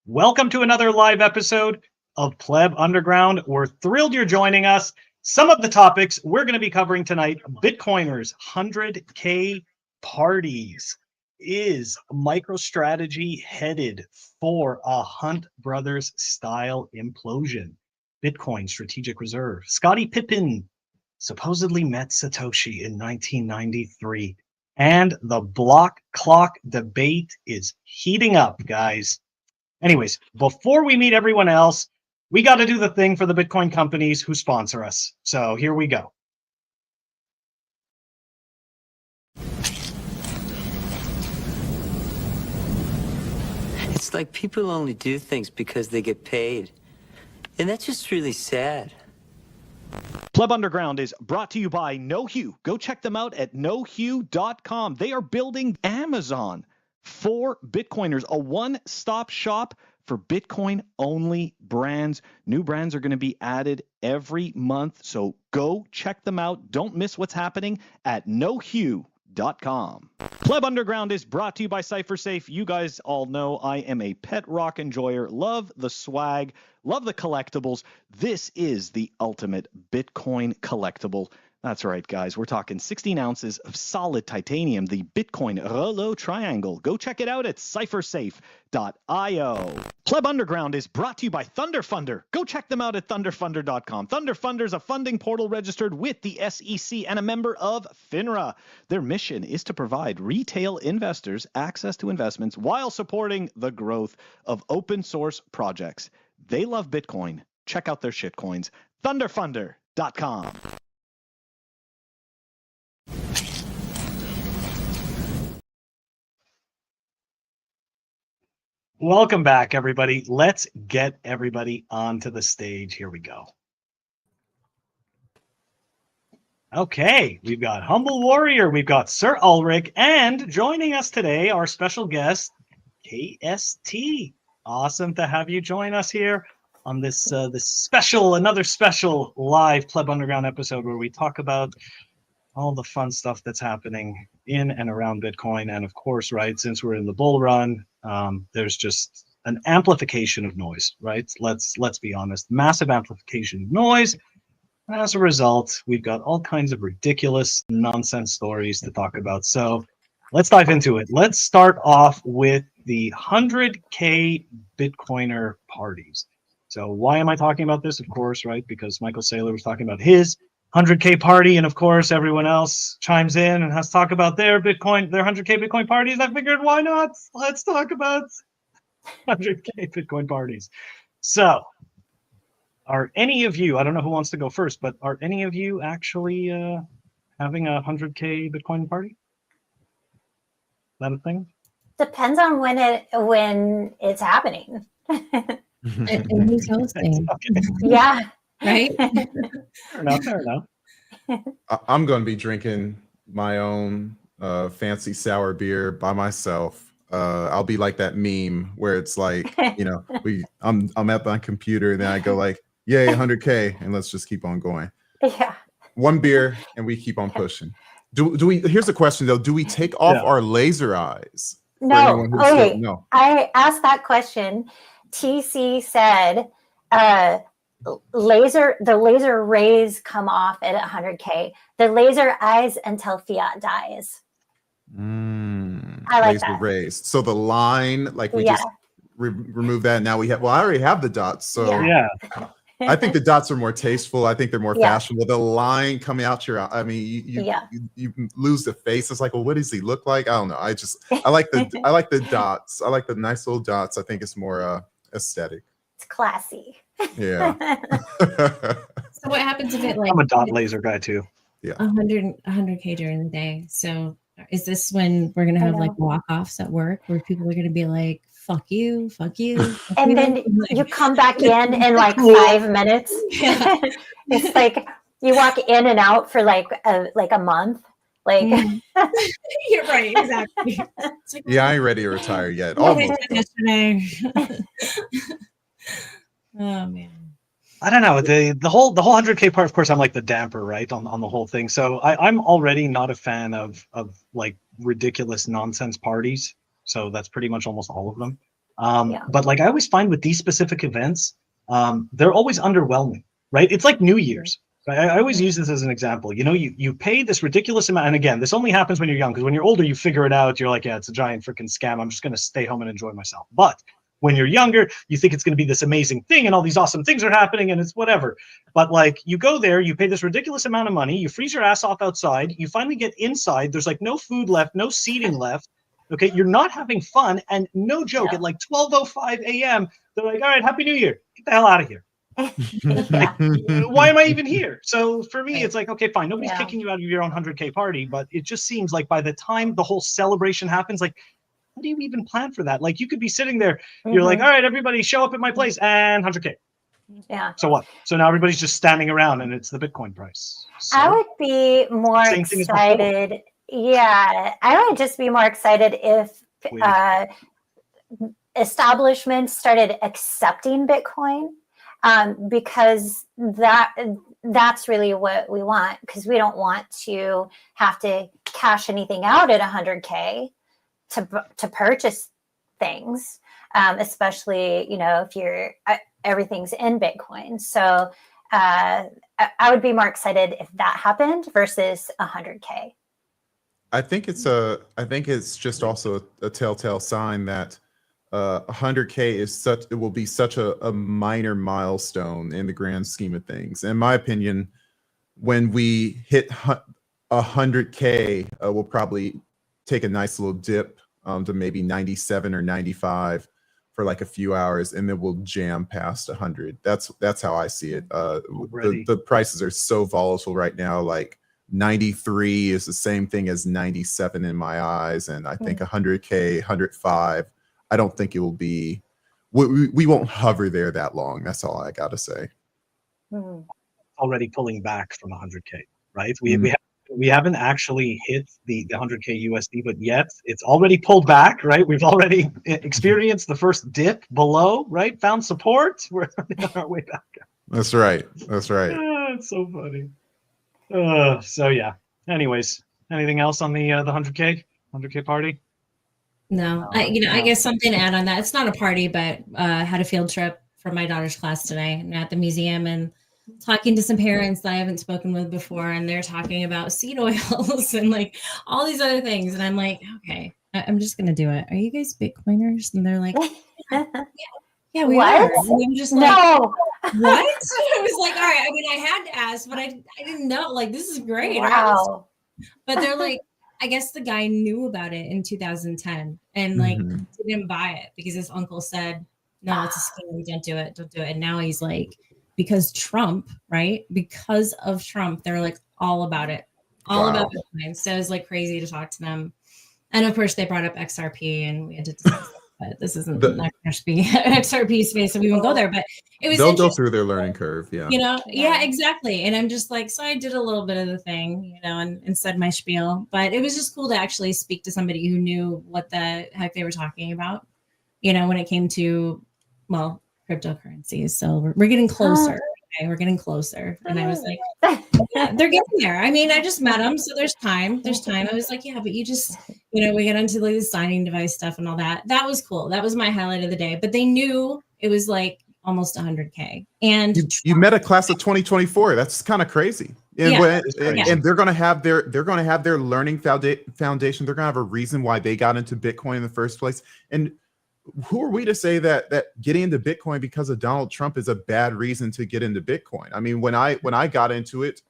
Welcome to another live episode of Pleb Underground. We're thrilled you're joining us. Some of the topics we're going to be covering tonight: Bitcoiners, 100K parties. Is Microstrategy headed for a Hunt Brothers style implosion? Bitcoin strategic reserve. Scotty Pippen supposedly met Satoshi in 1993. And the Blockclock debate is heating up, guys. Anyways, before we meet everyone else, we got to do the thing for the Bitcoin companies who sponsor us. So here we go. It's like people only do things because they get paid. And that's just really sad. Pleb Underground is brought to you by KnowHue. Go check them out at knowhue.com. They are building Amazon for Bitcoiners, a one-stop shop for Bitcoin-only brands. New brands are going to be added every month, so go check them out. Don't miss what's happening at knowhue.com. Pleb Underground is brought to you by CypherSafe. You guys all know I am a pet rock enjoyer. Love the swag, love the collectibles. This is the ultimate Bitcoin collectible. That's right, guys. We're talking 16 ounces of solid titanium, the Bitcoin Rolo Triangle. Go check it out at CypherSafe.io. Pleb Underground is brought to you by ThunderFunder. Go check them out at ThunderFunder.com. ThunderFunder is a funding portal registered with the SEC and a member of FINRA. Their mission is to provide retail investors access to investments while supporting the growth of open source projects. They love Bitcoin. Check out their shitcoins. ThunderFunder.com. Welcome back, everybody. Let's get everybody onto the stage. Here we go. Okay, we've got Humble Warrior, we've got Sir Ulric, and joining us today, our special guest, KST. Awesome to have you join us here on this another special live Pleb Underground episode where we talk about all the fun stuff that's happening in and around Bitcoin. And of course, right, since we're in the bull run, there's just an amplification of noise, right? Let's be honest, massive amplification of noise. And as a result, we've got all kinds of ridiculous nonsense stories to talk about. So let's dive into it. Let's start off with the 100K Bitcoiner parties. So why am I talking about this? Of course, right, because Michael Saylor was talking about his 100K party, and of course everyone else chimes in and has to talk about their 100K Bitcoin parties. I figured, why not? Let's talk about 100K Bitcoin parties. So are any of you, I don't know who wants to go first, but are any of you actually having a 100K Bitcoin party? Is that a thing? Depends on when it's happening. And who's hosting? Okay. Yeah. Right? Fair enough. I'm going to be drinking my own fancy sour beer by myself. I'll be like that meme where it's like, you know, I'm at my computer and then I go like, yay, 100K, and let's just keep on going. Yeah. One beer and we keep on pushing. Do we? Here's a question though. Do we take off our laser eyes? No. Okay. No. I asked that question. TC said, the laser rays come off at 100K. The laser eyes until fiat dies. I like laser that. rays. So the line, like we just remove that. Now we have. Well, I already have the dots. So Yeah. I think the dots are more tasteful. I think they're more fashionable. The line coming out your, I mean, you lose the face. It's like, well, what does he look like? I don't know. I like the dots. I like the nice little dots. I think it's more aesthetic. It's classy. Yeah. So what happens if it like I'm a dot laser guy too. Yeah. 100K during the day? So is this when we're gonna have like walk-offs at work where people are gonna be like, fuck you, fuck you. And then you come back in like 5 minutes. Yeah. It's like you walk in and out for like a month. Like You're right, exactly. Like, Yeah, I ain't ready to retire yet. nobody Almost. did yesterday. Oh man. I don't know, the whole 100K part. Of course, I'm like the damper, right, on the whole thing. So I'm already not a fan of like ridiculous nonsense parties. So that's pretty much almost all of them. But like I always find with these specific events, they're always underwhelming, right? It's like New Year's. Right? I always use this as an example. You know, you pay this ridiculous amount, and again, this only happens when you're young, because when you're older, you figure it out. You're like, yeah, it's a giant freaking scam. I'm just going to stay home and enjoy myself. But when you're younger, you think it's going to be this amazing thing, and all these awesome things are happening, and it's whatever. But like, you go there, you pay this ridiculous amount of money, you freeze your ass off outside, you finally get inside. There's like no food left, no seating left. Okay, you're not having fun, and no joke, at like 12:05 a.m., they're like, all right, Happy New Year. Get the hell out of here. Like, why am I even here? So for me, it's like, okay, fine. Nobody's kicking you out of your own 100K party, but it just seems like by the time the whole celebration happens, like, how do you even plan for that? Like, you could be sitting there, you're like, all right, everybody show up at my place and 100K. Yeah. So what? So now everybody's just standing around and it's the Bitcoin price. So, I would be more excited. Yeah, I would just be more excited if establishments started accepting Bitcoin. Because that's really what we want, because we don't want to have to cash anything out at 100K to purchase things, especially, you know, if you're everyth's in Bitcoin. So I would be more excited if that happened versus 100K. I think it's just also a telltale sign that 100K will be such a minor milestone in the grand scheme of things. In my opinion, when we hit 100K, we'll probably take a nice little dip to maybe 97 or 95 for like a few hours, and then we'll jam past 100. That's how I see it. The prices are so volatile right now. Like 93 is the same thing as 97 in my eyes, and I think 100K, 105. I don't think it will be. We won't hover there that long. That's all I got to say. Already pulling back from 100K, right? We haven't actually hit the 100K USD, but yet it's already pulled back, right? We've already experienced the first dip below, right? Found support. We're on our way back. That's right. That's right. It's so funny. So yeah. Anyways, anything else on the 100K party? No, I guess something to add on that. It's not a party, but I had a field trip for my daughter's class today. I'm at the museum and talking to some parents that I haven't spoken with before, and they're talking about seed oils and like all these other things. And I'm like, okay, I'm just going to do it. Are you guys Bitcoiners? And they're like, yeah, we are. And I'm just like, no. What? I was like, all right. I mean, I had to ask, but I didn't know. Like, this is great. Wow. But they're like, I guess the guy knew about it in 2010 and like didn't buy it because his uncle said, no, it's a scam. Don't do it. Don't do it. And now he's like, because Trump, right? Because of Trump, they're like all about it, about Bitcoin. So it was like crazy to talk to them. And of course, they brought up XRP, and we had to discuss it. But this isn't XRP space, so we won't go there. But it was they'll go through their learning curve, yeah, exactly. And I'm just like, so I did a little bit of the thing, and said my spiel. But it was just cool to actually speak to somebody who knew what the heck they were talking about, when it came to cryptocurrencies. So we're getting closer. Okay, we're getting closer. And I was like, yeah, they're getting there. I mean, I just met them, so there's time. I was like, yeah, but you just, we get into like the signing device stuff and all that. That was cool. That was my highlight of the day. But they knew it was like almost 100K. And you met a class of 2024. That's kind of crazy. And they're going to have their learning foundation. They're going to have a reason why they got into Bitcoin in the first place. And who are we to say that getting into Bitcoin because of Donald Trump is a bad reason to get into Bitcoin? I mean, when I got into it,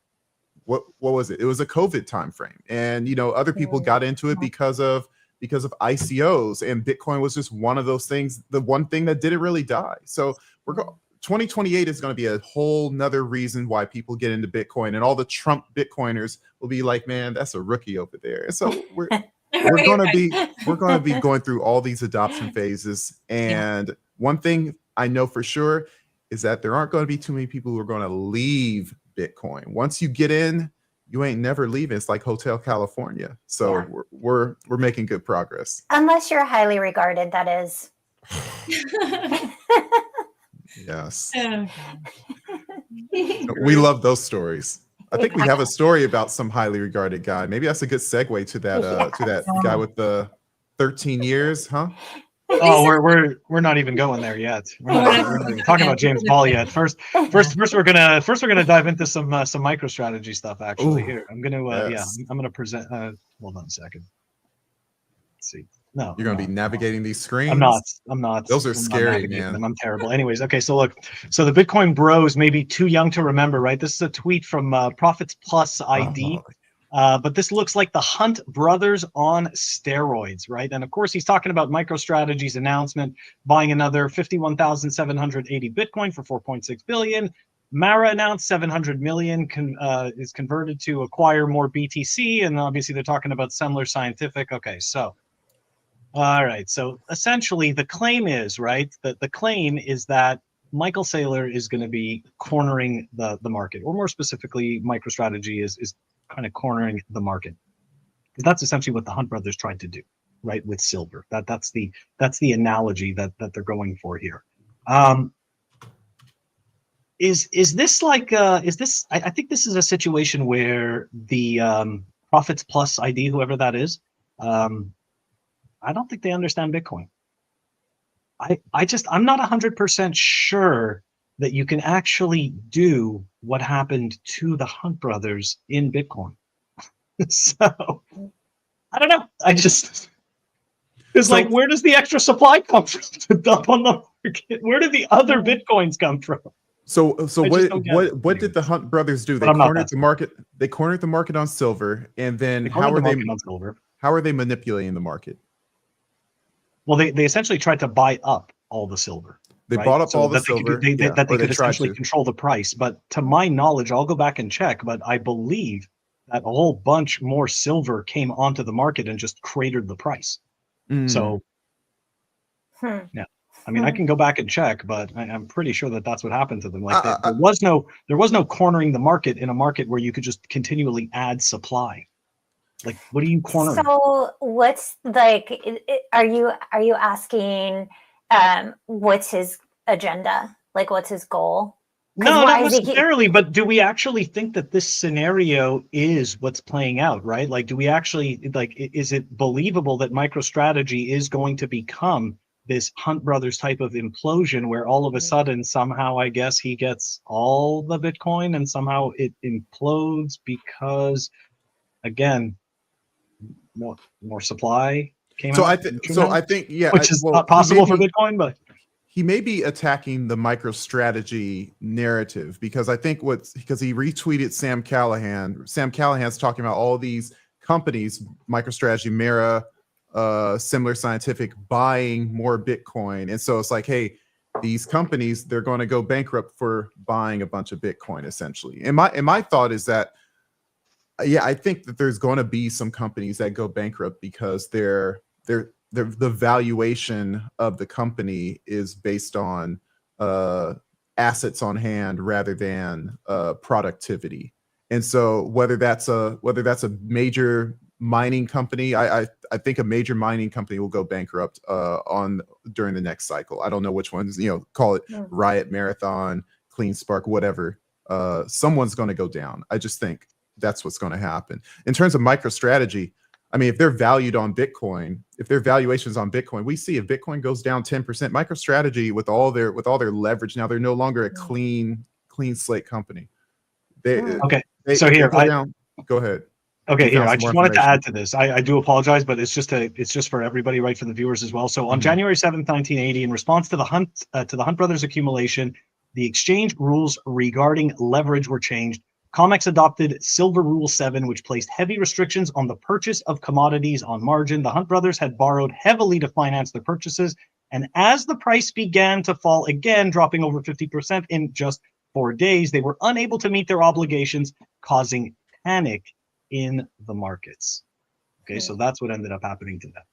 what was it? It was a COVID time frame, and other people got into it because of ICOs, and Bitcoin was just one of those things. The one thing that didn't really die. So 2028 is going to be a whole nother reason why people get into Bitcoin, and all the Trump Bitcoiners will be like, man, that's a rookie over there. And so we're going to be going through all these adoption phases. And one thing I know for sure is that there aren't going to be too many people who are going to leave Bitcoin. Once you get in, you ain't never leaving. It's like Hotel California. So we're making good progress. Unless you're highly regarded, that is. Yes. We love those stories. I think we have a story about some highly regarded guy. Maybe that's a good segue to that guy with the 13 years, huh? Oh, we're not even going there yet. We're not even talking about James Ball yet. First we're gonna dive into some MicroStrategy stuff. Actually, Ooh, here I'm gonna yes. I'm gonna present. Hold on a second. Let's see. No, You're going to be navigating these screens. I'm not. Those are I'm not scary, navigating man. them. I'm terrible. Anyways, okay. So look, so the Bitcoin bros may be too young to remember, right? This is a tweet from Profits Plus ID. But this looks like the Hunt brothers on steroids, right? And of course, he's talking about MicroStrategy's announcement, buying another 51,780 Bitcoin for 4.6 billion. Mara announced 700 million is converted to acquire more BTC, and obviously they're talking about Semler Scientific. Okay, so all right, so essentially the claim is, right, the claim is that Michael Saylor is going to be cornering the market, or more specifically, MicroStrategy is kind of cornering the market. That's essentially what the Hunt brothers tried to do, right, with silver. That's the analogy that they're going for here. Is this like is this? I think this is a situation where the Profits Plus ID, whoever that is, I don't think they understand Bitcoin. I'm not 100% sure that you can actually do what happened to the Hunt brothers in Bitcoin. So I don't know. It's like, where does the extra supply come from to dump on the market? Where did the other Bitcoins come from? So what did the Hunt brothers do? They cornered the market. They cornered the market on silver, and then how are they manipulating the market? Well, they essentially tried to buy up all the silver. They bought up all the silver. That they could essentially control the price. But to my knowledge, I'll go back and check, but I believe that a whole bunch more silver came onto the market and just cratered the price. So, yeah. I mean, I can go back and check, but I'm pretty sure that that's what happened to them. Like there was no cornering the market in a market where you could just continually add supply. Like, what are you cornering? So what's like, are you asking what's his agenda? Like, what's his goal? No, not necessarily, but do we actually think that this scenario is what's playing out, right? Like, do we actually, like, is it believable that MicroStrategy is going to become this Hunt brothers type of implosion where all of a sudden, somehow, I guess he gets all the Bitcoin and somehow it implodes because, again, more supply came out. I think, yeah, which is not possible for Bitcoin, but he may be attacking the MicroStrategy narrative because I think because he retweeted Sam Callahan. Sam Callahan's talking about all these companies, MicroStrategy, Mara, Semler Scientific, buying more Bitcoin, and so it's like, hey, these companies, they're going to go bankrupt for buying a bunch of Bitcoin, essentially. And my thought is that, yeah, I think that there's going to be some companies that go bankrupt because the valuation of the company is based on assets on hand rather than productivity. And so whether that's a major mining company, I think a major mining company will go bankrupt during the next cycle. I don't know which ones, call it Riot, Marathon, Clean Spark, whatever. Someone's going to go down. I just think that's what's going to happen. In terms of MicroStrategy, I mean, if they're valued on Bitcoin, if their valuations on Bitcoin, we see if Bitcoin goes down 10%, MicroStrategy with all their leverage now, they're no longer a clean slate company. Go ahead. Okay, here, I just wanted to add to this. I do apologize, but it's just for everybody, right, for the viewers as well. So on January 7th, 1980, in response to the Hunt brothers accumulation, the exchange rules regarding leverage were changed. COMEX adopted Silver Rule 7, which placed heavy restrictions on the purchase of commodities on margin. The Hunt brothers had borrowed heavily to finance their purchases, and as the price began to fall again, dropping over 50% in just 4 days, they were unable to meet their obligations, causing panic in the markets. Okay, so that's what ended up happening to them.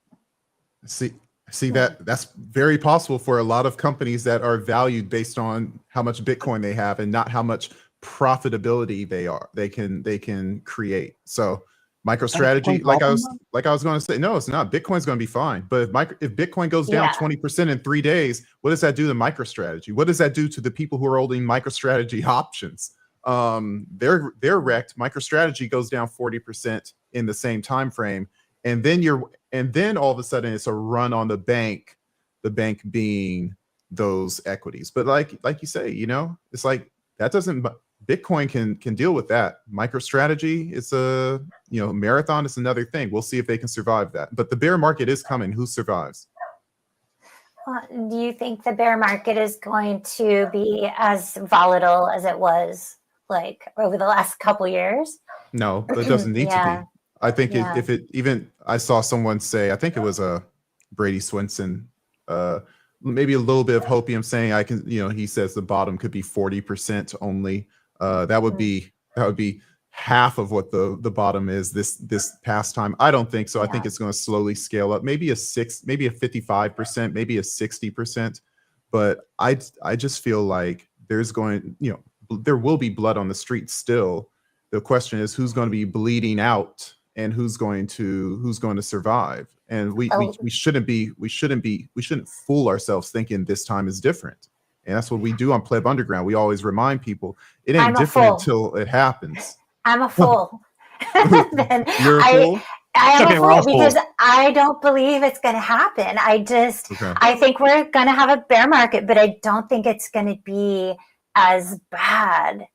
See that's very possible for a lot of companies that are valued based on how much Bitcoin they have and not how much profitability they can create. So MicroStrategy, like I was going to say, no, it's not. Bitcoin's going to be fine. But if Bitcoin goes down 20% in 3 days, what does that do to MicroStrategy? What does that do to the people who are holding MicroStrategy options? They're wrecked. MicroStrategy goes down 40% in the same time frame, and then all of a sudden it's a run on the bank the bank being those equities. But like you say, you know, it's like that doesn't. Bitcoin can deal with that. MicroStrategy is a, you know, Marathon is another thing. We'll see if they can survive that. But the bear market is coming. Who survives? Do you think the bear market is going to be as volatile as it was like over the last couple years? No, it doesn't need to be. I think if it even, I saw someone say, I think it was a Brady Swinson, maybe a little bit of hopium saying I can, you know, he says the bottom could be 40% only. That would be half of what the bottom is this past time. I don't think so. I think it's going to slowly scale up, maybe a 55%, maybe a 60%. But I just feel like there's going, you know, there will be blood on the street still. The question is who's going to be bleeding out and who's going to survive. And we shouldn't fool ourselves thinking this time is different. And that's what we do on Pleb Underground. We always remind people it ain't different until it happens. I'm a fool. You're a fool? I am a fool because I don't believe it's going to happen. I think we're going to have a bear market, but I don't think it's going to be as bad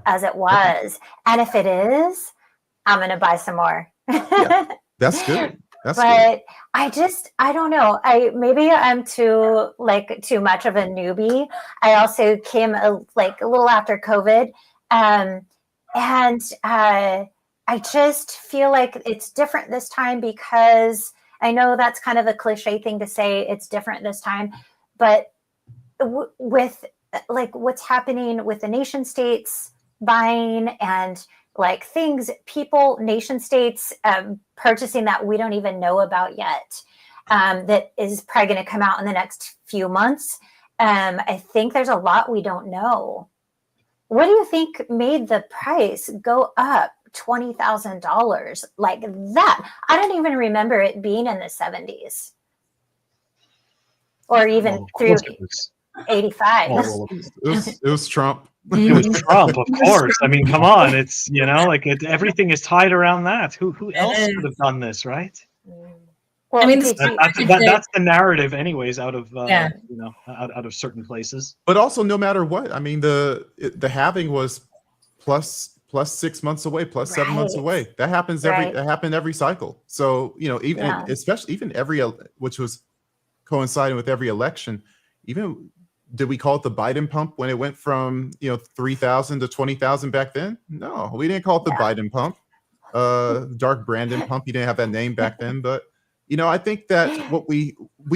as it was. And if it is, I'm going to buy some more. Yeah, that's good. But I don't know. Maybe I'm too much of a newbie. I also came a little after COVID. And I just feel like it's different this time because I know that's kind of a cliche thing to say, it's different this time, but with like what's happening with the nation states buying and like things, people, nation states purchasing that we don't even know about yet, that is probably going to come out in the next few months. I think there's a lot we don't know. What do you think made the price go up $20,000 like that? I don't even remember it being in the 70s or even through 85. It was Trump. It was Trump, of course. I mean, come on. It's, you know, like everything is tied around that. Who else could have done this, right? Well, I mean, that's the narrative, anyways, out of you know, out of certain places. But also, no matter what, I mean, the halving was plus 6 months away, plus 7 months away. That happens that happened every cycle. So, you know, even every, which was coinciding with every election, even. Did we call it the Biden pump when it went from, you know, 3,000 to 20,000 back then? No, we didn't call it the Biden pump. Dark Brandon pump. You didn't have that name back then, but you know, I think that what we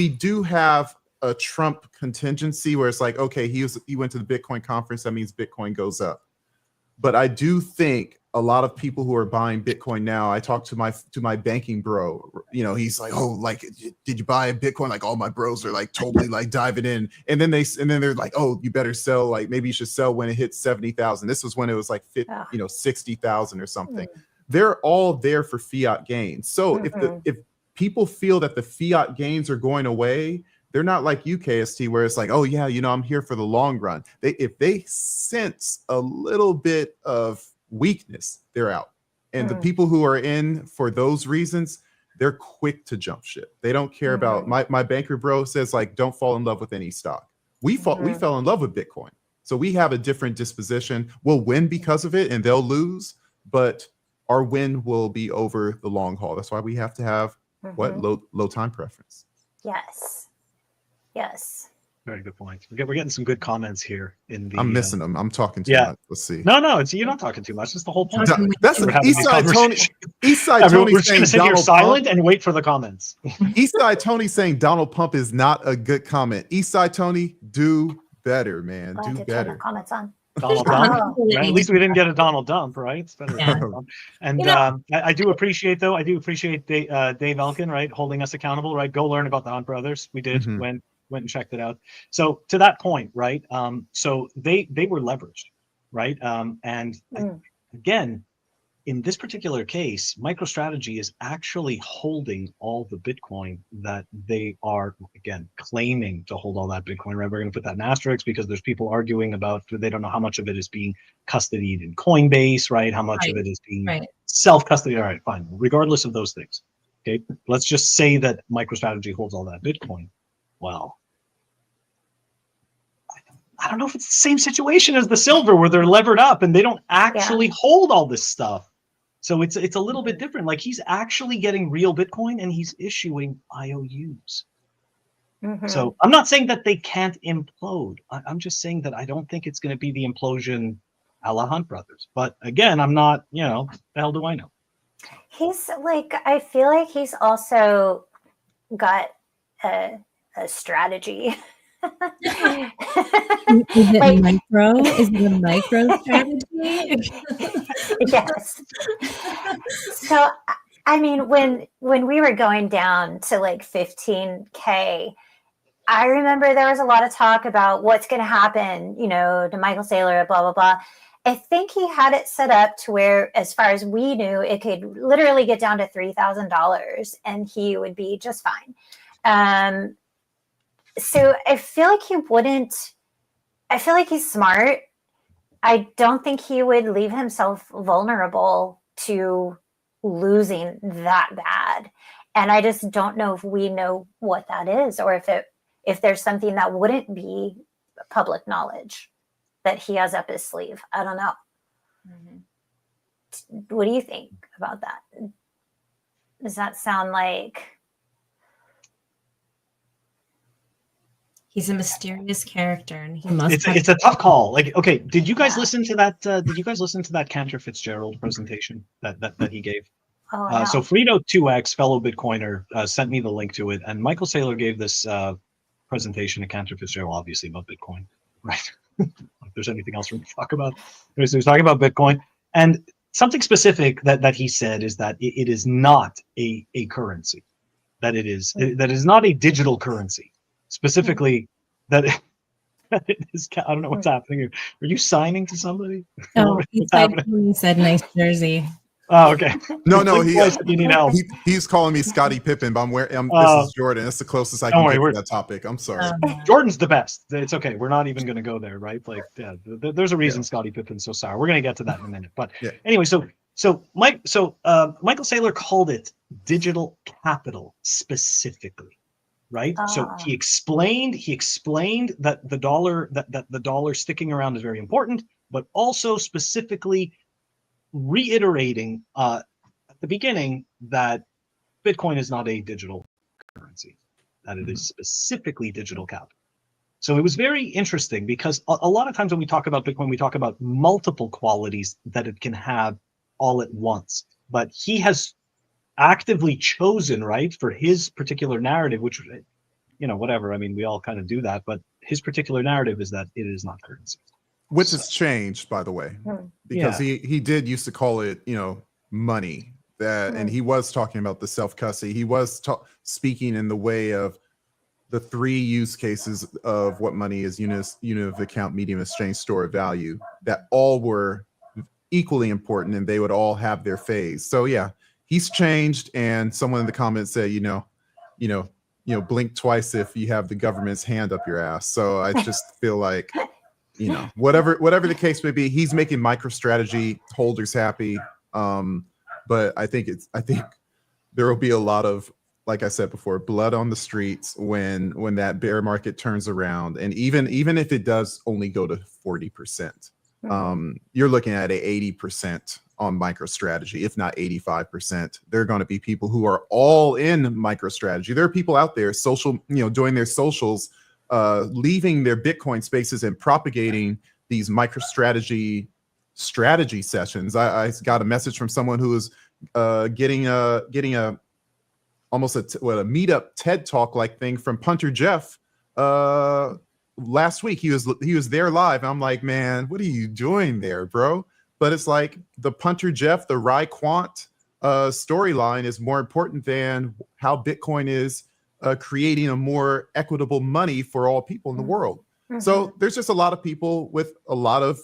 do have a Trump contingency where it's like, okay, he went to the Bitcoin conference. That means Bitcoin goes up. But I do think a lot of people who are buying Bitcoin now, I talked to my banking bro, you know, he's like, oh, like, did you buy a Bitcoin? Like all my bros are like totally like diving in. And then they're like, oh, you better sell. Like maybe you should sell when it hits 70,000. This was when it was like 60,000 or something. They're all there for fiat gains. So if people feel that the fiat gains are going away, they're not like you, KST, where it's like, oh yeah, you know, I'm here for the long run. If they sense a little bit of weakness, they're out. And the people who are in for those reasons, they're quick to jump ship. They don't care about my banker bro says like, don't fall in love with any stock. We fell in love with Bitcoin. So we have a different disposition. We'll win because of it and they'll lose, but our win will be over the long haul. That's why we have to have low time preference. Yes. Very good point. We're getting some good comments here in the. I'm missing them. I'm talking too much. Let's see. No, you're not talking too much. That's the whole point. That's Eastside Tony. Eastside Tony we're just going to sit here silent and wait for the comments. Eastside Tony saying Donald Pump is not a good comment. Eastside Tony, do better, man. Do better. Comments on. Donald Dump. Right? At least we didn't get a Donald Dump, right? It's better than Donald Dump. And I do appreciate Dave Elkin, right, holding us accountable, right? Go learn about the Hunt brothers. We did went and checked it out. So to that point, right? So they were leveraged, right? Again, in this particular case, MicroStrategy is actually holding all the Bitcoin that they are, again, claiming to hold all that Bitcoin, right? We're going to put that in asterisks because there's people arguing about, they don't know how much of it is being custodied in Coinbase, right? How much of it is being self-custody. All right, fine. Regardless of those things, okay? Let's just say that MicroStrategy holds all that Bitcoin. Well, I don't know if it's the same situation as the silver where they're levered up and they don't actually hold all this stuff. So it's a little bit different. Like he's actually getting real Bitcoin and he's issuing IOUs. So I'm not saying that they can't implode. I'm just saying that I don't think it's going to be the implosion a la Hunt Brothers. But again, I'm not, the hell do I know? He's like, I feel like he's also got a strategy. Is it micro? Is it a micro strategy? Yes. So, I mean, when we were going down to like 15K, I remember there was a lot of talk about what's going to happen, to Michael Saylor, blah, blah, blah. I think he had it set up to where, as far as we knew, it could literally get down to $3,000 and he would be just fine. So I feel like I feel like he's smart. I don't think he would leave himself vulnerable to losing that bad. And I just don't know if we know what that is, or if there's something that wouldn't be public knowledge that he has up his sleeve. I don't know. What do you think about that? Does that sound like... He's a mysterious character, and he must. It's a tough call. Like, okay, did you guys listen to that? Did you guys listen to that Cantor Fitzgerald presentation that he gave? Oh, no. So Frito2x, fellow Bitcoiner, sent me the link to it, and Michael Saylor gave this presentation to Cantor Fitzgerald, obviously about Bitcoin, right? If there's anything else for me to talk about, so he was talking about Bitcoin, and something specific that he said is that it is not a currency, that it is not a digital currency. Specifically, that it is. I don't know what's happening here. Are you signing to somebody? Oh, he said nice jersey. Oh, okay. No, you need help. He's calling me Scotty Pippen, but this is Jordan. It's the closest I can get to that topic. I'm sorry. Jordan's the best. It's okay. We're not even going to go there, right? Like, there's a reason Scotty Pippen's so sour. We're going to get to that in a minute. But anyway, so Michael Saylor called it digital capital specifically. Right. So he explained that the dollar that the dollar sticking around is very important, but also specifically reiterating at the beginning that Bitcoin is not a digital currency, that it is specifically digital capital. So it was very interesting because a lot of times when we talk about Bitcoin, we talk about multiple qualities that it can have all at once. But he has actively chosen, right, for his particular narrative, which, whatever. I mean, we all kind of do that, but his particular narrative is that it is not currency. Which has changed, by the way, because he did used to call it, money. And he was talking about the self-custody. He was speaking in the way of the three use cases of what money is: unit of account, medium exchange, store of value. That all were equally important, and they would all have their phase. So he's changed, and someone in the comments said, blink twice if you have the government's hand up your ass. So I just feel like, whatever the case may be, he's making MicroStrategy holders happy. But I think there will be a lot of, like I said before, blood on the streets when that bear market turns around, and even if it does only go to 40%. You're looking at a 80% on MicroStrategy, if not 85%. There are going to be people who are all in MicroStrategy. There are people out there doing their socials, leaving their Bitcoin spaces and propagating these MicroStrategy strategy sessions. I got a message from someone who was getting a almost a meetup TED talk like thing from Punter Jeff last week. He was there live. I'm like, man, what are you doing there, bro? But it's like the Punter Jeff, the Rye Quant storyline is more important than how Bitcoin is creating a more equitable money for all people in the world. So there's just a lot of people with a lot of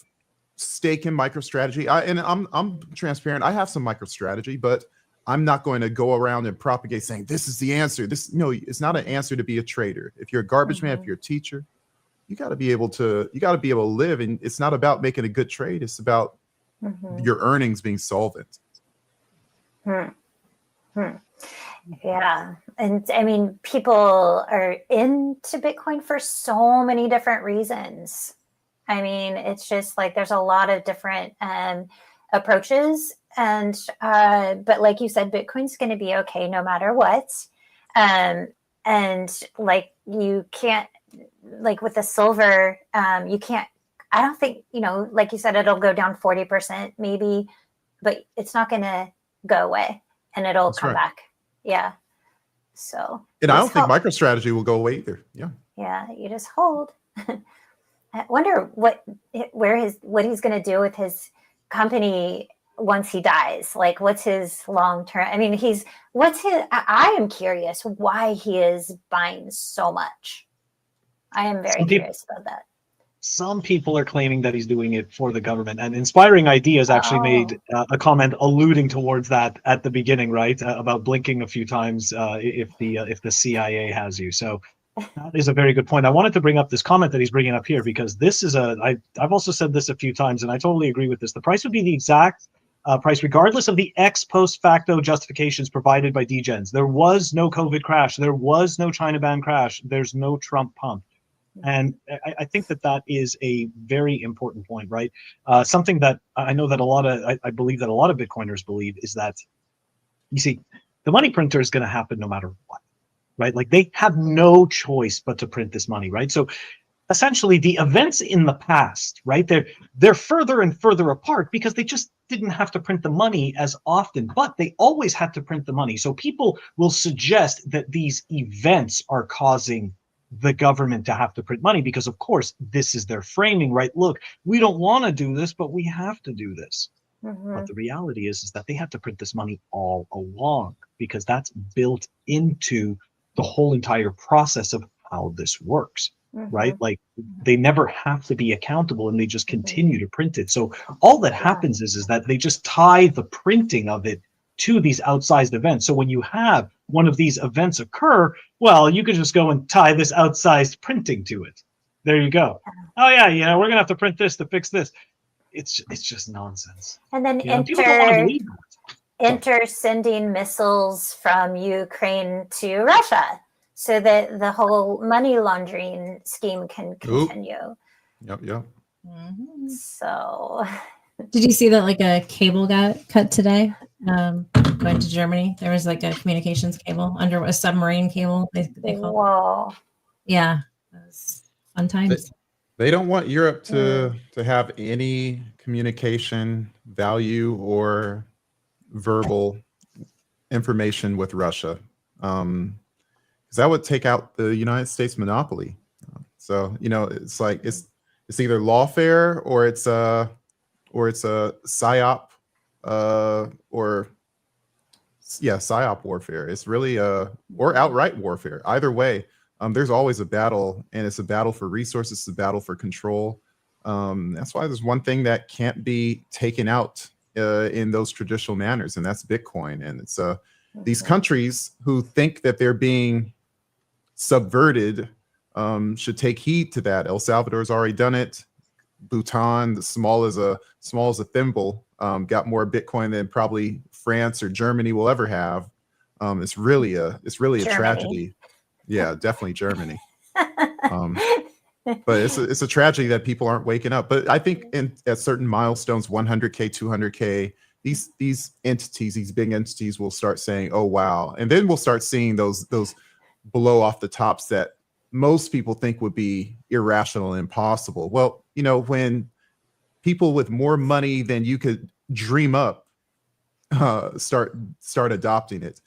stake in MicroStrategy. I'm transparent. I have some MicroStrategy, but I'm not going to go around and propagate saying this is the answer. It's not an answer to be a trader. If you're a garbage man, if you're a teacher, you got to be able to live. And it's not about making a good trade. It's about your earnings being solvent. Yeah. And I mean, people are into Bitcoin for so many different reasons. I mean, it's just like there's a lot of different approaches, and but like you said, Bitcoin's going to be okay no matter what. And like you can't, like with the silver, you can't. I don't think, like you said, it'll go down 40% maybe, but it's not going to go away, and it'll come back. Yeah. So. And I don't think MicroStrategy will go away either. Yeah. Yeah, you just hold. I wonder what he's going to do with his company once he dies. Like, what's his long term? I mean, I am curious why he is buying so much. I am very curious about that. Some people are claiming that he's doing it for the government, and Inspiring Ideas actually made a comment alluding towards that at the beginning, right? About blinking a few times if the CIA has you. So that is a very good point. I wanted to bring up this comment that he's bringing up here, because this is I've also said this a few times, and I totally agree with this. The price would be the exact price regardless of the ex post facto justifications provided by degens. There was no COVID crash. There was no China ban crash. There's no Trump pump. And I think that is a very important point, right? Something that I know that I believe that a lot of Bitcoiners believe is that, you see, the money printer is going to happen no matter what, right? Like, they have no choice but to print this money, right? So essentially the events in the past, right? They're further and further apart because they just didn't have to print the money as often, but they always had to print the money. So people will suggest that these events are causing the government to have to print money because, of course, this is their framing, right? Look, we don't want to do this, but we have to do this. But the reality is that they have to print this money all along, because that's built into the whole entire process of how this works, right? Like, they never have to be accountable, and they just continue to print it. So all that happens is that they just tie the printing of it to these outsized events. So when you have one of these events occur, well, you could just go and tie this outsized printing to it. There you go. Oh yeah, we're gonna have to print this to fix this. It's just nonsense. And then people don't want to believe that. Sending missiles from Ukraine to Russia so that the whole money laundering scheme can continue. Yep. So, did you see that like a cable got cut today? Going to Germany, there was like a communications cable under a submarine cable. They whoa. Yeah, it was fun times. They don't want Europe to have any communication value or verbal information with Russia, because that would take out the United States monopoly. So it's like it's either lawfare or it's a psyop, psyop warfare. It's really or outright warfare. Either way, there's always a battle, and it's a battle for resources, it's a battle for control. That's why there's one thing that can't be taken out in those traditional manners, and that's Bitcoin. And it's these countries who think that they're being subverted should take heed to that. El Salvador's already done it. Bhutan, the small as a thimble, got more Bitcoin than probably France or Germany will ever have. It's really a tragedy. Yeah, definitely Germany. But it's a tragedy that people aren't waking up. But I think at certain milestones, 100K, 200K, these entities, these big entities will start saying, "Oh wow," and then we'll start seeing those blow off the tops that most people think would be irrational and impossible. Well, when people with more money than you could dream up start adopting it,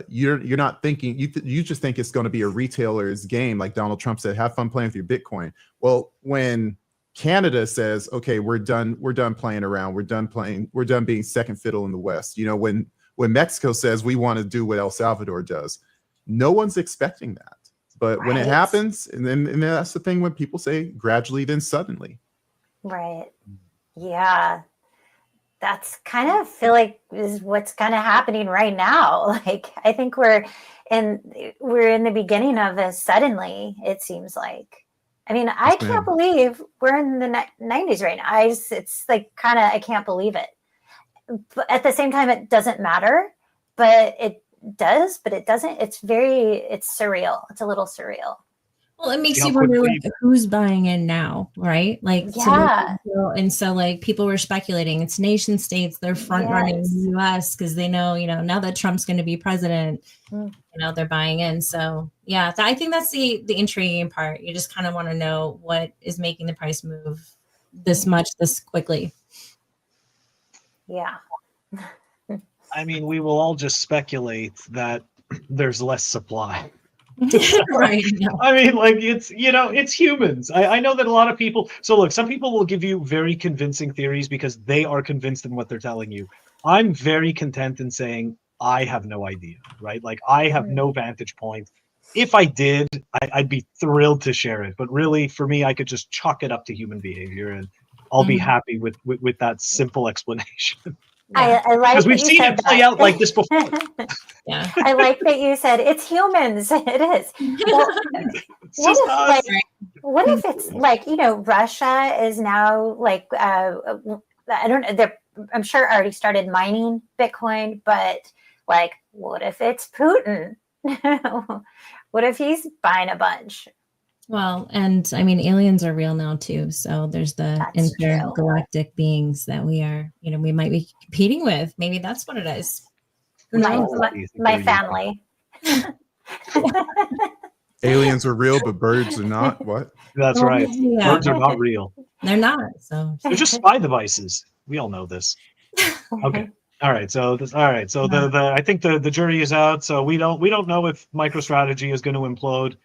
you're not thinking, you just think it's going to be a retailer's game, like Donald Trump said, have fun playing with your Bitcoin. Well, when Canada says, okay, we're done playing around, we're done being second fiddle in the West, when Mexico says we want to do what El Salvador does, no one's expecting that. But when it happens, and that's the thing when people say gradually, then suddenly. Right. Yeah. That's kind of feel like is what's kind of happening right now. Like, I think we're in the beginning of a suddenly, it seems like. I mean, I can't believe we're in the 90s right now. It's like kind of, I can't believe it. But at the same time, it doesn't matter, but it does, but it doesn't. It's surreal. It's a little surreal. Well, Well, it makes See you how wonder quickly- like who's buying in now, right? Like Yeah. and so like people were speculating it's nation states, they're front running Yes. the US because they know, now that Trump's going to be president, Mm. they're buying in. So yeah, I think that's the intriguing part. You just kind of want to know what is making the price move this much this quickly. Yeah. I mean, we will all just speculate that there's less supply. Right. No. I mean, like it's humans. I know that a lot of people. So look, some people will give you very convincing theories because they are convinced in what they're telling you. I'm very content in saying I have no idea, right? Like I have no vantage point. If I did, I'd be thrilled to share it. But really, for me, I could just chalk it up to human behavior, and I'll be happy with that simple explanation. Yeah. I like Because that we've you seen said it play that. out like this before. Yeah. I like that you said it's humans. It is. Well, It's just us. what if it's like, Russia is now like, I don't know, I'm sure already started mining Bitcoin, but like, what if it's Putin? What if he's buying a bunch? Well, and I mean, aliens are real now too. So there's the That's true. intergalactic beings that we are, we might be competing with. Maybe that's what it is. Who My, knows? my family. Aliens are real, but birds are not. What? That's Well, right. yeah. Birds are not real. They're not. So They're just spy devices. We all know this. Okay. All right. So the I think the jury is out. So we don't know if MicroStrategy is going to implode.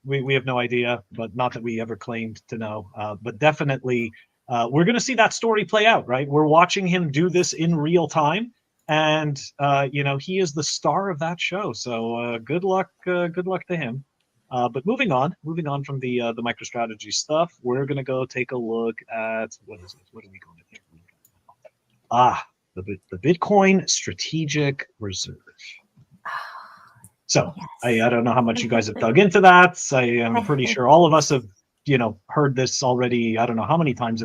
We have no idea, but not that we ever claimed to know. But definitely, we're going to see that story play out. Right. We're watching him do this in real time, and he is the star of that show. So good luck to him. But moving on from the MicroStrategy stuff, we're going to go take a look at what is it? What are we going to take a look at? The Bitcoin Strategic Reserve. So Yes. I don't know how much you guys have dug into that. I am pretty sure all of us have heard this already. I don't know how many times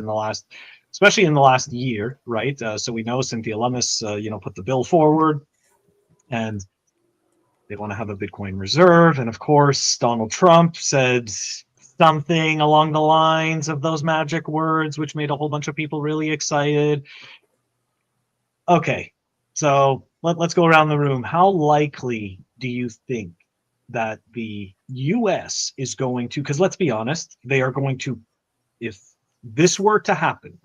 especially in the last year, right? So we know Cynthia Lummis put the bill forward, and they want to have a Bitcoin reserve. And of course, Donald Trump said something along the lines of those magic words, which made a whole bunch of people really excited. Okay, so let's go around the room. How likely do you think that the US is going to, because let's be honest, they are going to, if this were to happen,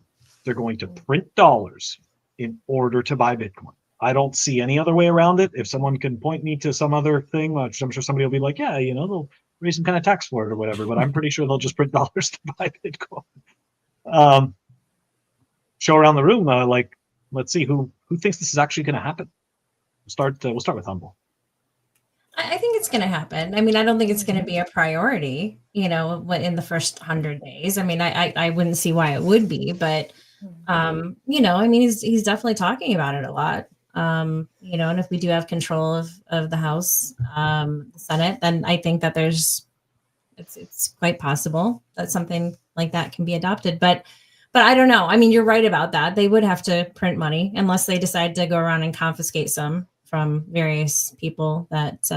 they're going to print dollars in order to buy Bitcoin. I don't see any other way around it. If someone can point me to some other thing, which I'm sure somebody will be like, yeah, they'll raise some kind of tax for it or whatever, but I'm pretty sure they'll just print dollars to buy Bitcoin. Show around the room, let's see who thinks this is actually going to happen. We'll start with Humble. I think it's going to happen. I mean, I don't think it's going to be a priority, in the first 100 days. I mean, I wouldn't see why it would be, but, I mean, he's definitely talking about it a lot. And if we do have control of the House, the Senate, then I think that it's quite possible that something like that can be adopted. But I don't know. I mean, you're right about that. They would have to print money unless they decide to go around and confiscate some from various people that,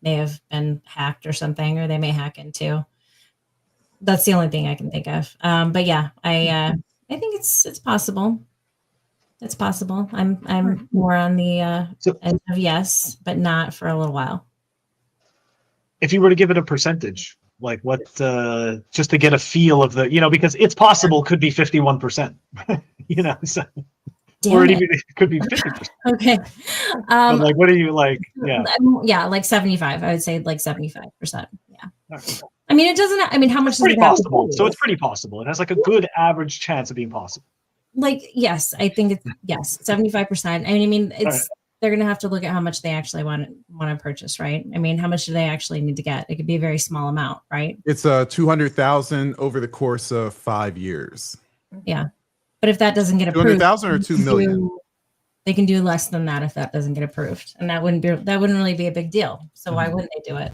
may have been hacked or something, or they may hack into. That's the only thing I can think of. But yeah, I think it's possible. It's possible. I'm more on the end of yes, but not for a little while. If you were to give it a percentage, like what, just to get a feel of the, because it's possible could be 51%, so, or it could be 50%. Okay. But like, what are you like? Yeah. Yeah, like 75. I would say like 75%. Yeah. Right. I mean, it doesn't, I mean, how much It's pretty does it have to possible. be? So it's pretty possible. It has like a good average chance of being possible. Like, yes, I think it's, yes, 75%. I mean, it's, they're going to have to look at how much they actually want to purchase, right? I mean, how much do they actually need to get? It could be a very small amount, right? It's 200,000 over the course of 5 years. Yeah. But if that doesn't get approved, 200,000 or 2 million? They can do less than that if that doesn't get approved. And that wouldn't really be a big deal. So why wouldn't they do it?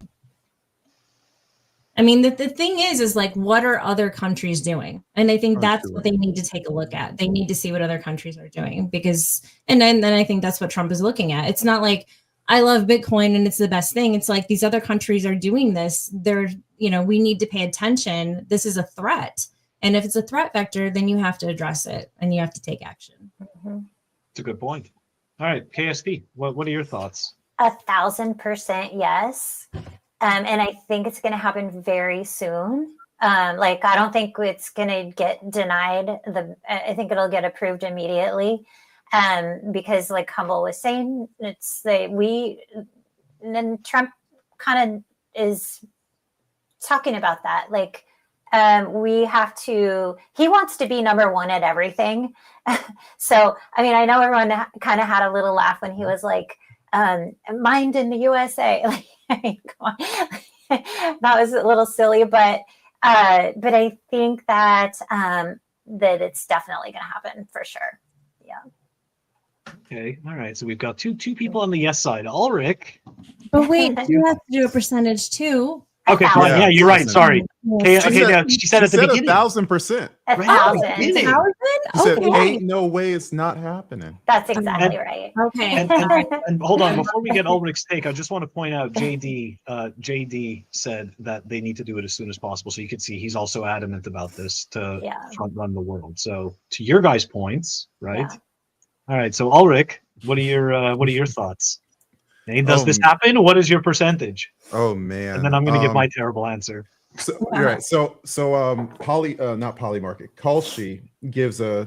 I mean, the thing is like, what are other countries doing? And I think that's what they need to take a look at. They need to see what other countries are doing because, and then I think that's what Trump is looking at. It's not like I love Bitcoin and it's the best thing. It's like these other countries are doing this. They're, we need to pay attention. This is a threat. And if it's a threat vector, then you have to address it and you have to take action. It's a good point. All right, KST, what are your thoughts? 1,000% yes. And I think it's going to happen very soon. I don't think it's going to get denied. I think it'll get approved immediately. Because like Humble was saying, and Trump kind of is talking about that. He wants to be number one at everything. So, I mean, I know everyone kind of had a little laugh when he was like, mined in the USA. Come on. That was a little silly, but I think that it's definitely going to happen for sure. Yeah. Okay. All right. So we've got two people on the yes side. Ulric. But wait, you have to do a percentage too. Okay, fine. Yeah, you're right. Sorry. Okay, she said at the beginning. 1,00000%. 1,000. She said, ain't no way it's not happening. That's exactly right. Okay. And hold on, before we get Ulric's take, I just want to point out JD said that they need to do it as soon as possible. So you can see he's also adamant about this to front run the world. So to your guys' points, right? Yeah. All right. So Ulric, what are your thoughts? Hey, does this happen? What is your percentage? Oh man! And then I'm going to give my terrible answer. So you're right. So not Polymarket. Kalshi gives a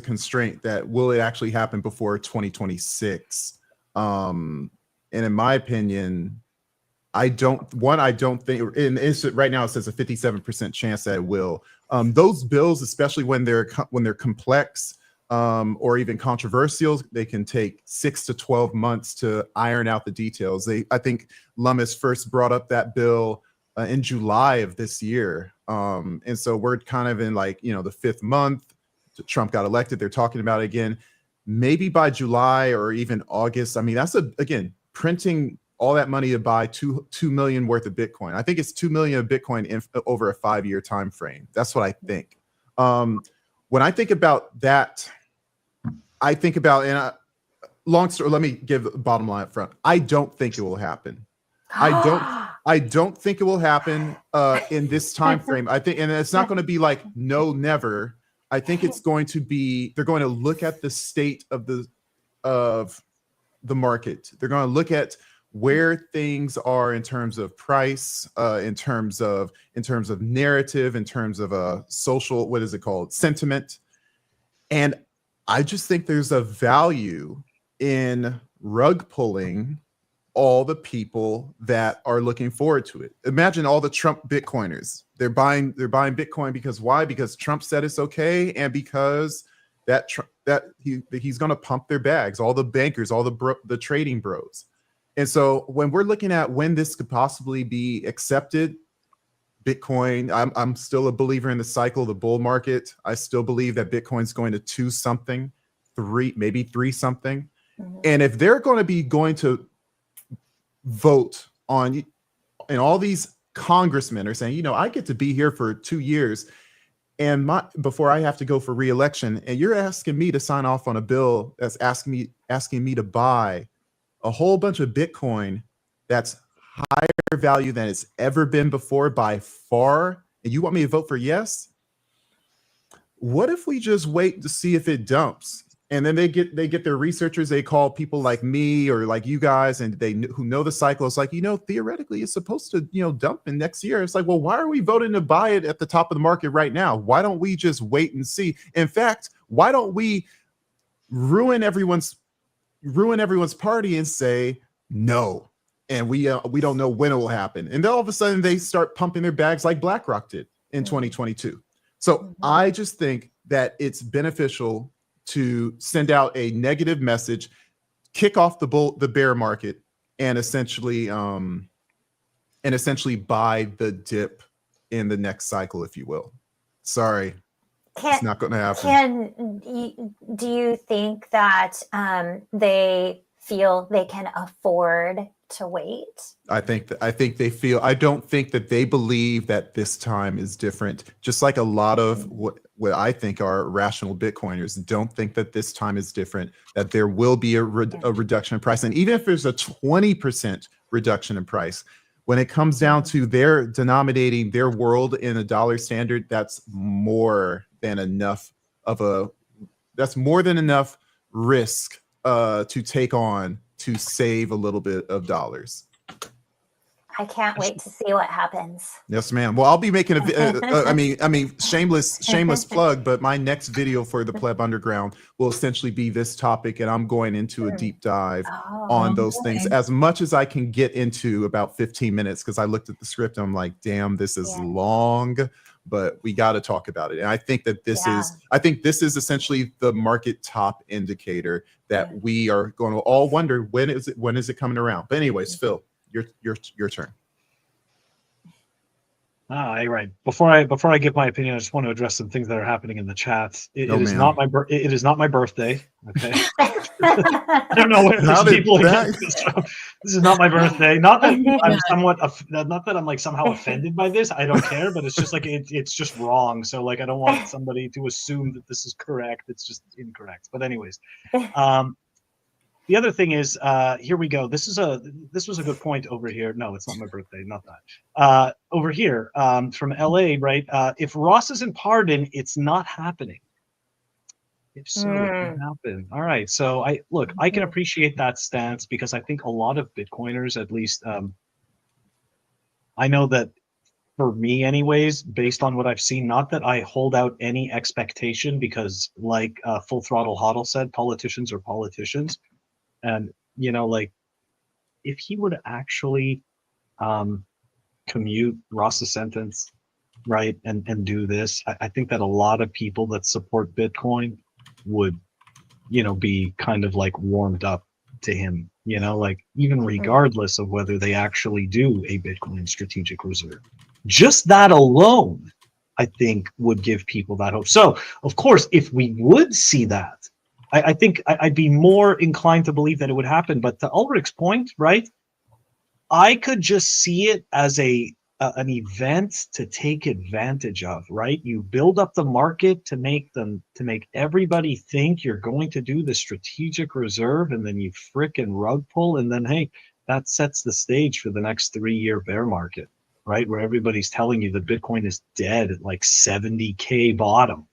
constraint that will it actually happen before 2026? And in my opinion, I don't think. Right now it says a 57% chance that it will. Those bills, especially when they're complex. Or even controversial, they can take 6 to 12 months to iron out the details. I think Lummis first brought up that bill in July of this year. And so we're kind of in the fifth month. Trump got elected. They're talking about it again. Maybe by July or even August. I mean, that's again, printing all that money to buy 2 million worth of Bitcoin. I think it's 2 million of Bitcoin over a 5-year time frame. That's what I think. When I think about that, I think about, long story, let me give the bottom line up front. I don't think it will happen. I don't think it will happen in this time frame. I think, and it's not going to be like no, never. I think it's going to be, they're going to look at the state of the market. They're going to look at where things are in terms of price, in terms of narrative, in terms of social, what is it called? Sentiment. And I just think there's a value in rug pulling all the people that are looking forward to it. Imagine all the Trump Bitcoiners. They're buying Bitcoin because why? Because Trump said it's okay, and because he's going to pump their bags. All the bankers, all the trading bros. And so when we're looking at when this could possibly be accepted, Bitcoin, I'm still a believer in the cycle, the bull market. I still believe that Bitcoin's going to 2 something, 3, maybe 3 something. Mm-hmm. And if they're going to vote on, and all these congressmen are saying, I get to be here for 2 years and before I have to go for re-election, and you're asking me to sign off on a bill that's asking me to buy a whole bunch of Bitcoin that's higher value than it's ever been before by far, and you want me to vote for yes? What if we just wait to see if it dumps? And then they get their researchers, they call people like me or like you guys, and who know the cycle. It's like, theoretically it's supposed to, dump in next year. It's like, well, why are we voting to buy it at the top of the market right now? Why don't we just wait and see? In fact, why don't we ruin everyone's party and say no? And we don't know when it will happen. And then all of a sudden they start pumping their bags like BlackRock did in 2022. So I just think that it's beneficial to send out a negative message, kick off the bear market, and essentially buy the dip in the next cycle, if you will. Sorry, it's not going to happen. Do you think that they feel they can afford to wait? I they feel. I don't think that they believe that this time is different. Just like a lot of what I think are rational Bitcoiners don't think that this time is different, that there will be a reduction in price. And even if there's a 20% reduction in price, when it comes down to their denominating their world in a dollar standard, that's more than enough risk to take on to save a little bit of dollars. I can't wait to see what happens. Yes, ma'am. Well, I'll be making shameless plug, but my next video for the Pleb Underground will essentially be this topic, and I'm going into a deep dive on those things as much as I can get into about 15 minutes, because I looked at the script and I'm like, damn, this is long, but we got to talk about it. And I think that this is essentially the market top indicator that we are going to all wonder, when is it coming around? But anyways, Phil, your turn. Right. Before I give my opinion, I just want to address some things that are happening in the chat. It is not my birthday. Okay. I don't know where these people are getting this from. This is not my birthday. Not that I'm not that I'm like somehow offended by this. I don't care, but it's just like it's just wrong. So like I don't want somebody to assume that this is correct. It's just incorrect. But anyways, the other thing is, here we go. This was a good point over here. No, it's not my birthday, not that. Over here, from LA, right? If Ross isn't pardoned, it's not happening. If so, it can happen. All right. So I can appreciate that stance, because I think a lot of Bitcoiners, at least, I know that for me anyways, based on what I've seen, not that I hold out any expectation, because like Full Throttle Hodl said, politicians are politicians. And, like, if he were to actually commute Ross's sentence, right, and do this, I think that a lot of people that support Bitcoin would, be kind of like warmed up to him, like even regardless of whether they actually do a Bitcoin strategic reserve. Just that alone, I think, would give people that hope. So, of course, if we would see that, I think I'd be more inclined to believe that it would happen. But to Ulric's point, right, I could just see it as an event to take advantage of, right? You build up the market to make everybody think you're going to do the strategic reserve, and then you frickin' rug pull, and then hey, that sets the stage for the next 3-year bear market, right? Where everybody's telling you that Bitcoin is dead at like 70K bottom,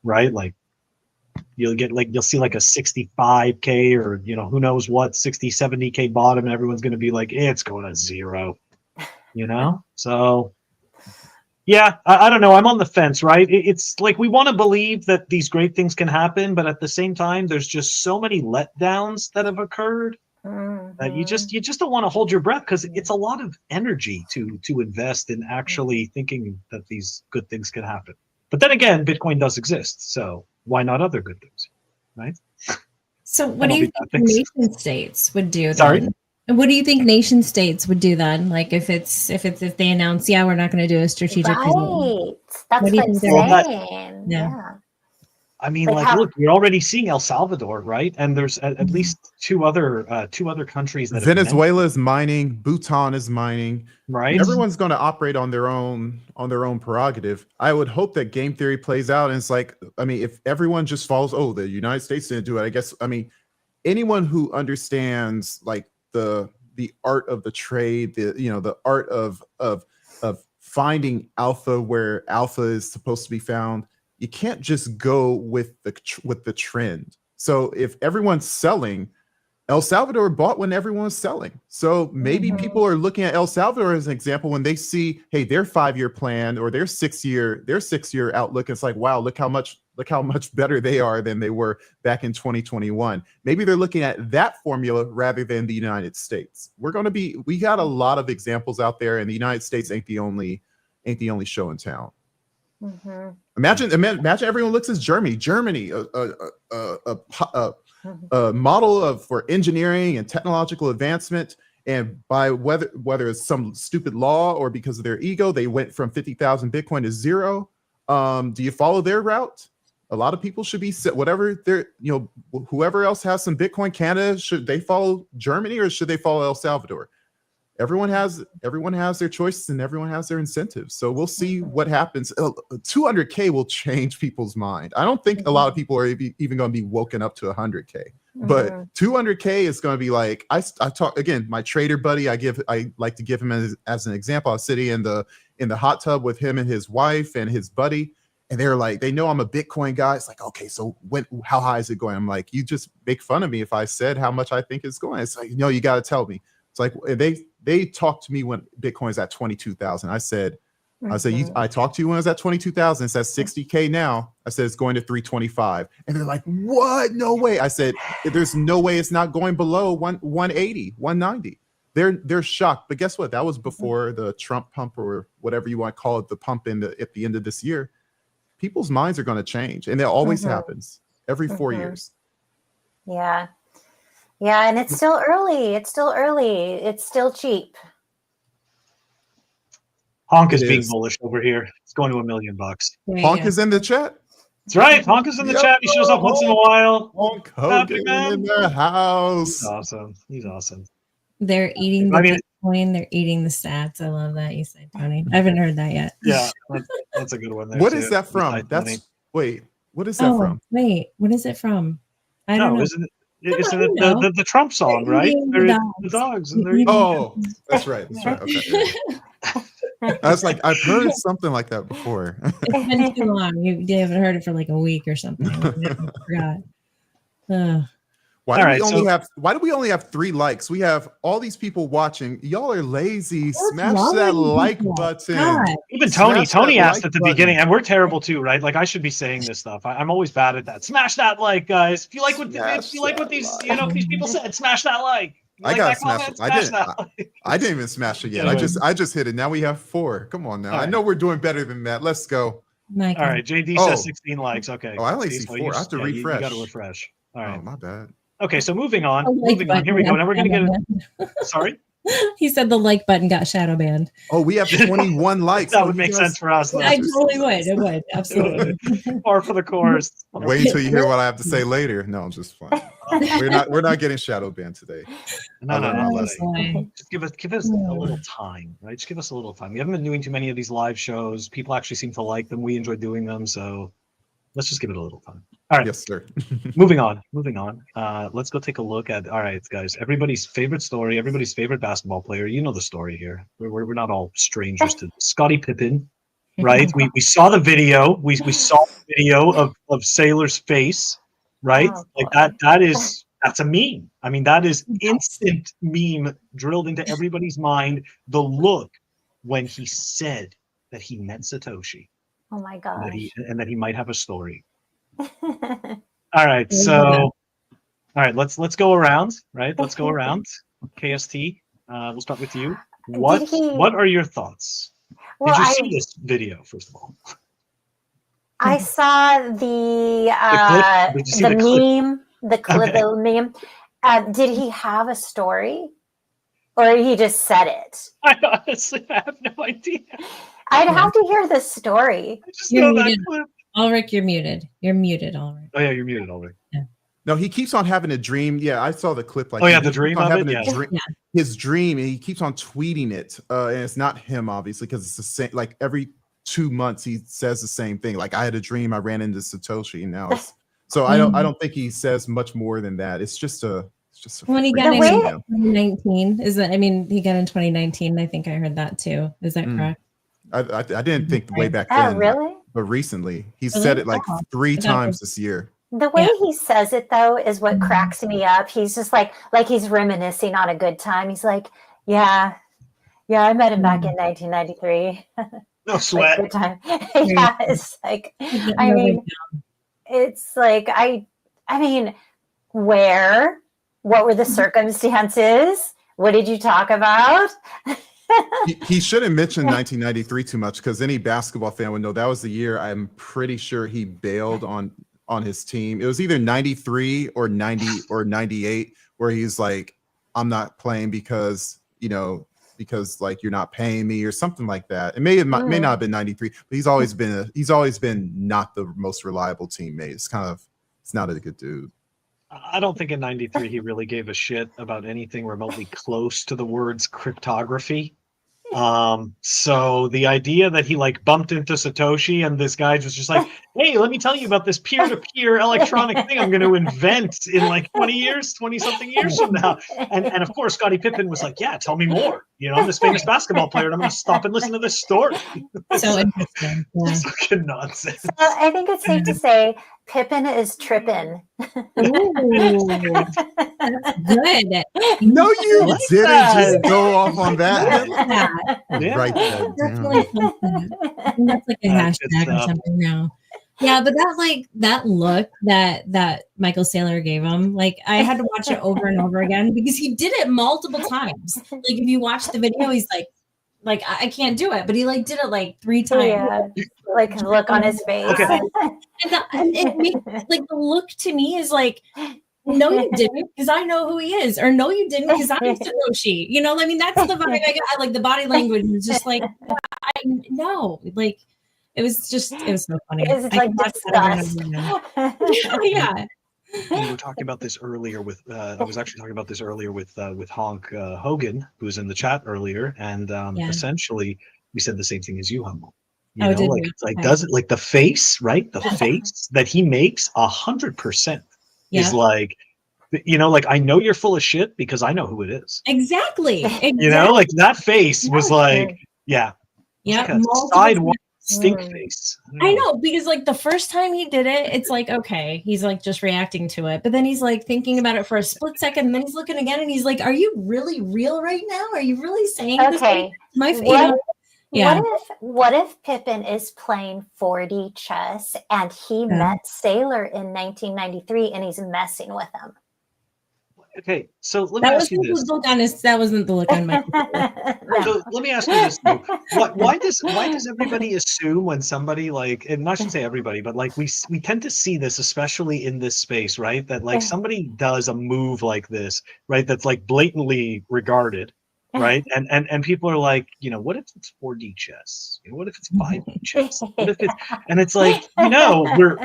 right? Like, you'll see like a 65K or who knows what 60-70K bottom, and everyone's going to be like, it's going to zero, so yeah, I don't know, I'm on the fence, right? It's like we want to believe that these great things can happen, but at the same time there's just so many letdowns that have occurred that you just don't want to hold your breath, because it's a lot of energy to invest in actually thinking that these good things can happen. But then again, Bitcoin does exist, so why not other good things, right? So what do you think nation states would do then? Sorry? What do you think nation states would do then? Like if they announce, we're not going to do a strategic right. That's what I'm saying. Yeah. I mean, look, you're already seeing El Salvador, right? And there's at least two other countries that Venezuela is mining, Bhutan is mining, right? Everyone's going to operate on their own prerogative. I would hope that game theory plays out, and it's like, I mean, if everyone just follows, the United States didn't do it, I guess, I mean, anyone who understands like the art of the trade, the art of finding alpha where alpha is supposed to be found, you can't just go with the trend. So if everyone's selling, El Salvador bought when everyone was selling. So maybe people are looking at El Salvador as an example when they see, hey, their 5-year plan or their 6-year outlook. It's like, wow, look how much better they are than they were back in 2021. Maybe they're looking at that formula rather than the United States. We got a lot of examples out there, and the United States ain't the only show in town. Imagine everyone looks at Germany, a model for engineering and technological advancement, and by whether it's some stupid law or because of their ego, they went from 50,000 Bitcoin to zero. Do you follow their route? A lot of people should be whatever they're, whoever else has some Bitcoin. Canada, should they follow Germany or should they follow El Salvador? everyone has their choices and everyone has their incentives. So we'll see what happens. 200K will change people's mind. I don't think a lot of people are even going to be woken up to 100K, but 200K is going to be like, I talk again, my trader buddy, I like to give him as an example. I was sitting in the hot tub with him and his wife and his buddy, and they're like, they know I'm a Bitcoin guy. It's like, okay, so how high is it going? I'm like, you just make fun of me if I said how much I think it's going. It's like, no, you got to tell me. It's like they talked to me when Bitcoin is at 22,000. I said, I talked to you when it was at 22,000. It says 60K now. I said it's going to 325, and they're like, what? No way. I said, there's no way it's not going below 180, 190. They're shocked. But guess what? That was before the Trump pump or whatever you want to call it, the pump at the end of this year. People's minds are going to change, and that always happens every 4 years. Yeah. Yeah, and it's still early. It's still cheap. Honk is being bullish over here. It's going to $1 million. Honk is in the chat. That's right. Honk is in the chat. He shows up once in a while. Honk Hogan in the house. He's awesome. They're eating the Bitcoin. They're eating the stats. I love that you said, Tony. I haven't heard that yet. Yeah, that's a good one. What is that from? What is that from? Wait, what is it from? I don't know. Isn't it the Trump song, right? The dogs. Oh, that's right. Okay. I was like, I've heard something like that before. It's been too long. You haven't heard it for like a week or something. I forgot. Why do we only have 3 likes? We have all these people watching. Y'all are lazy. Smash that like button. God. Even Tony asked at the beginning, and we're terrible too, right? Like I should be saying this stuff. I'm always bad at that. Smash that like, guys. If you like what these these people said, smash that like. I got smashed. I didn't even smash it yet. I just hit it. Now we have 4. Come on now. I know we're doing better than that. Let's go. All right. JD says 16 likes. Okay. Oh, I only see 4. I have to refresh. You got to refresh. All right. Oh, my bad. Okay, so moving on. Here we go. Now we're going to get Sorry? He said the like button got shadow banned. Oh, we have 21 likes. That would make sense for us. I totally would. It would. Absolutely. Or for the course. Wait until you hear what I have to say later. No, I'm just fine. We're not getting shadow banned today. No. Just give us a little time, right? Just give us a little time. We haven't been doing too many of these live shows. People actually seem to like them. We enjoy doing them, so let's just give it a little time. All right. Yes, sir. Moving on. Let's go take a look at. All right, guys. Everybody's favorite story. Everybody's favorite basketball player. You know the story here. We're not all strangers to Scotty Pippen, right? We saw the video. We saw the video of Sailor's face, right? That's a meme. I mean, that is instant meme drilled into everybody's mind. The look when he said that he met Satoshi. Oh my gosh. And that he might have a story. All right, so let's go around, right? Let's go around. KST, we'll start with you. What are your thoughts? Did you see this video first of all? I saw the meme. Did he have a story, or he just said it? I honestly have no idea. I'd have to hear the story. I just know that clip. Ulric, you're muted. You're muted, Ulric. Oh yeah, you're muted, Ulric. Yeah. No, he keeps on having a dream. Yeah, I saw the clip. Like, the dream of it. His dream, and he keeps on tweeting it. And it's not him, obviously, because it's the same. Like every 2 months, he says the same thing. Like I had a dream, I ran into Satoshi, and now it's. So I don't think he says much more than that. It's just a. When he got in 2019, he got in 2019. I think I heard that too. Is that correct? I didn't think way back then. Really? But recently, he said it like 3 times this year. The way he says it, though, is what cracks me up. He's just like he's reminiscing on a good time. He's like, yeah, I met him back in 1993. No sweat. Good time. Yeah, it's like, it's like, what were the circumstances? What did you talk about? He shouldn't mention 1993 too much, because any basketball fan would know that was the year I'm pretty sure he bailed on his team. It was either 93 or 90 or 98 where he's like, I'm not playing because like you're not paying me or something like that. It may not have been 93, but he's always been not the most reliable teammate. It's not a good dude. I don't think in 93 he really gave a shit about anything remotely close to the words cryptography. So the idea that he like bumped into Satoshi and this guy was just like, hey, let me tell you about this peer-to-peer electronic thing I'm going to invent in like 20 something years from now. And of course, Scotty Pippen was like, yeah, tell me more. You know, I'm this famous basketball player and I'm going to stop and listen to this story. So interesting. Yeah. It's fucking nonsense. So I think it's safe to say Pippen is tripping. Ooh, that's good. No, you like didn't that. just go off on that. Yeah. Write that Definitely down. something. That's like a It's, hashtag or something now. Yeah, but that look that Michael Saylor gave him, like I had to watch it over and over again because he did it multiple times. Like if you watch the video, he's like I can't do it, but he like did it like 3 times. Yeah, like the look on his face. Okay. And it makes like the look to me is like, no, you didn't, because I know who he is, or no, you didn't, because I'm Satoshi. You know, I mean, that's the vibe I got. Like the body language was just like, I know, like it was so funny. It's I like can watch that disgust. over and over. Yeah. We were talking about this earlier with I was actually talking about this earlier with Honk Hogan, who was in the chat earlier, and Yeah. essentially we said the same thing as you, Humble. You Oh, know, did like we? it's like Okay. does it like the face, right? The face that he makes 100% Yeah. is like, you know, like I know you're full of shit because I know who it is. Exactly. You know, like that face was like, yeah, Yeah. like a multiple sidewalk times. stink Mm. face. I know, because like the first time he did it, it's like, okay, he's like just reacting to it. But then he's like thinking about it for a split second, and then he's looking again and he's like, are you really real right now? Are you really saying this? Okay. My you What, know, yeah. what if Pippen is playing 4D chess and he Yeah. met Saylor in 1993 and he's messing with him? Okay, so let me That ask you wasn't this. the look on his, that wasn't the look on my No. So let me ask you this though. Why does everybody assume when somebody like, and I shouldn't say everybody, but like we tend to see this, especially in this space, right? That like somebody does a move like this, right? That's like blatantly regarded, right? And people are like, you know, what if it's 4D chess? You know, what if it's 5D chess? What if it's, and it's like, you know, we're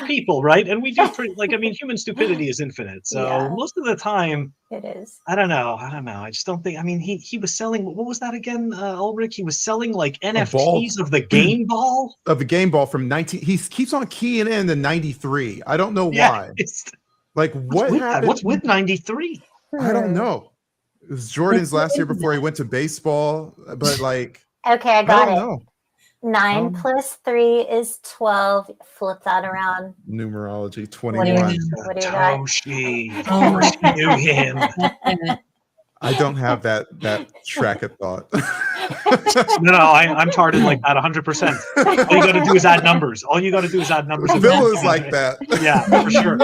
people, right? And we do pretty, like, I mean, human stupidity is infinite. So Yeah. most of the time, It is. I don't know. I just don't think. I mean, he was selling. What was that again, Ulrich? He was selling like NFTs of the game ball. Of a game ball from 19. He keeps on keying in the 93. I don't know Yeah, why. it's- Like what with that? happened? What's with 93? I don't know. It was Jordan's last year before he went to baseball, but like Okay, I I got don't it. know. 9 plus 3 is 12. Flip that around. Numerology What do you 21. got? What do you got? Satoshi. Of Oh. course you knew him. I don't have that track of thought. No, I'm charted like that 100%. All you got to do is add numbers. All you got to do is add numbers. Bill is like that. Yeah, for sure.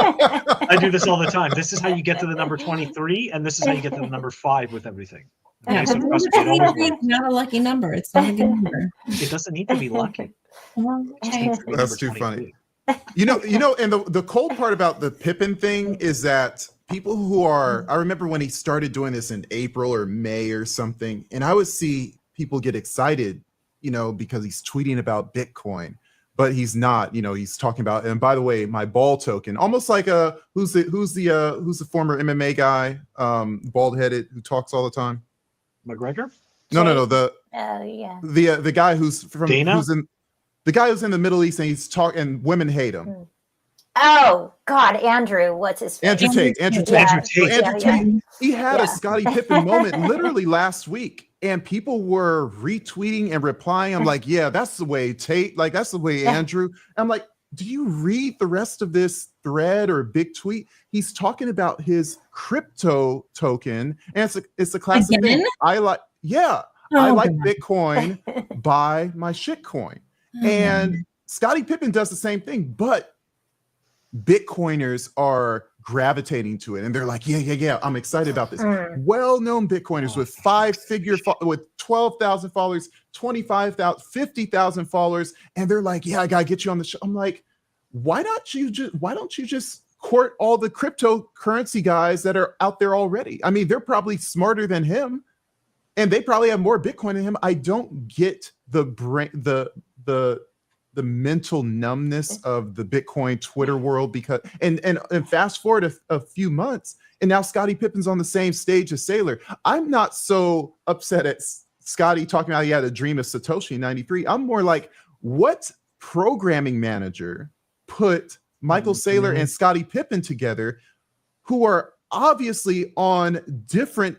I do this all the time. This is how you get to the number 23, and this is how you get to the number 5 with everything. Yeah, Okay, so but trust me, it always 23 works. is not a lucky number. It's not a good number. It doesn't need to be lucky. Well, It just okay. needs to be That's number too 23. funny. You know, and the cold part about the Pippen thing is that people who are, I remember when he started doing this in April or May or something, and I would see people get excited, you know, because he's tweeting about Bitcoin, but he's not, you know, he's talking about, and by the way, my ball token, almost like who's the former MMA guy, bald headed, who talks all the time? McGregor? No, the Yeah. the guy who's from Dana? who's in the guy who's in the Middle East and he's talking and women hate him. Oh God, Andrew, what's his face? Andrew Tate. Yeah. Andrew So Tate. Andrew Yeah, Tate, he had Yeah. a Scotty Pippen moment literally last week, and people were retweeting and replying. I'm like, yeah, that's the way Tate, like that's the way Andrew. I'm like, do you read the rest of this thread or big tweet? He's talking about his crypto token, and it's a classic Again? thing. I like Oh, like God. Bitcoin, buy my shitcoin. Oh, And Scotty Pippen does the same thing, but Bitcoiners are gravitating to it, and they're like, yeah, I'm excited about this. Well-known Bitcoiners with with 12,000 followers, 25,000, 50,000 followers, and they're like, yeah, I gotta get you on the show. I'm like, why don't you just court all the cryptocurrency guys that are out there already? I mean, they're probably smarter than him, and they probably have more Bitcoin than him. I don't get the the mental numbness of the Bitcoin Twitter world, because and fast forward a few months, and now Scotty Pippens on the same stage as Saylor. I'm not so upset at Scotty talking about he had a dream of Satoshi in '93. I'm more like, what programming manager put Michael Saylor and Scotty Pippen together, who are obviously on different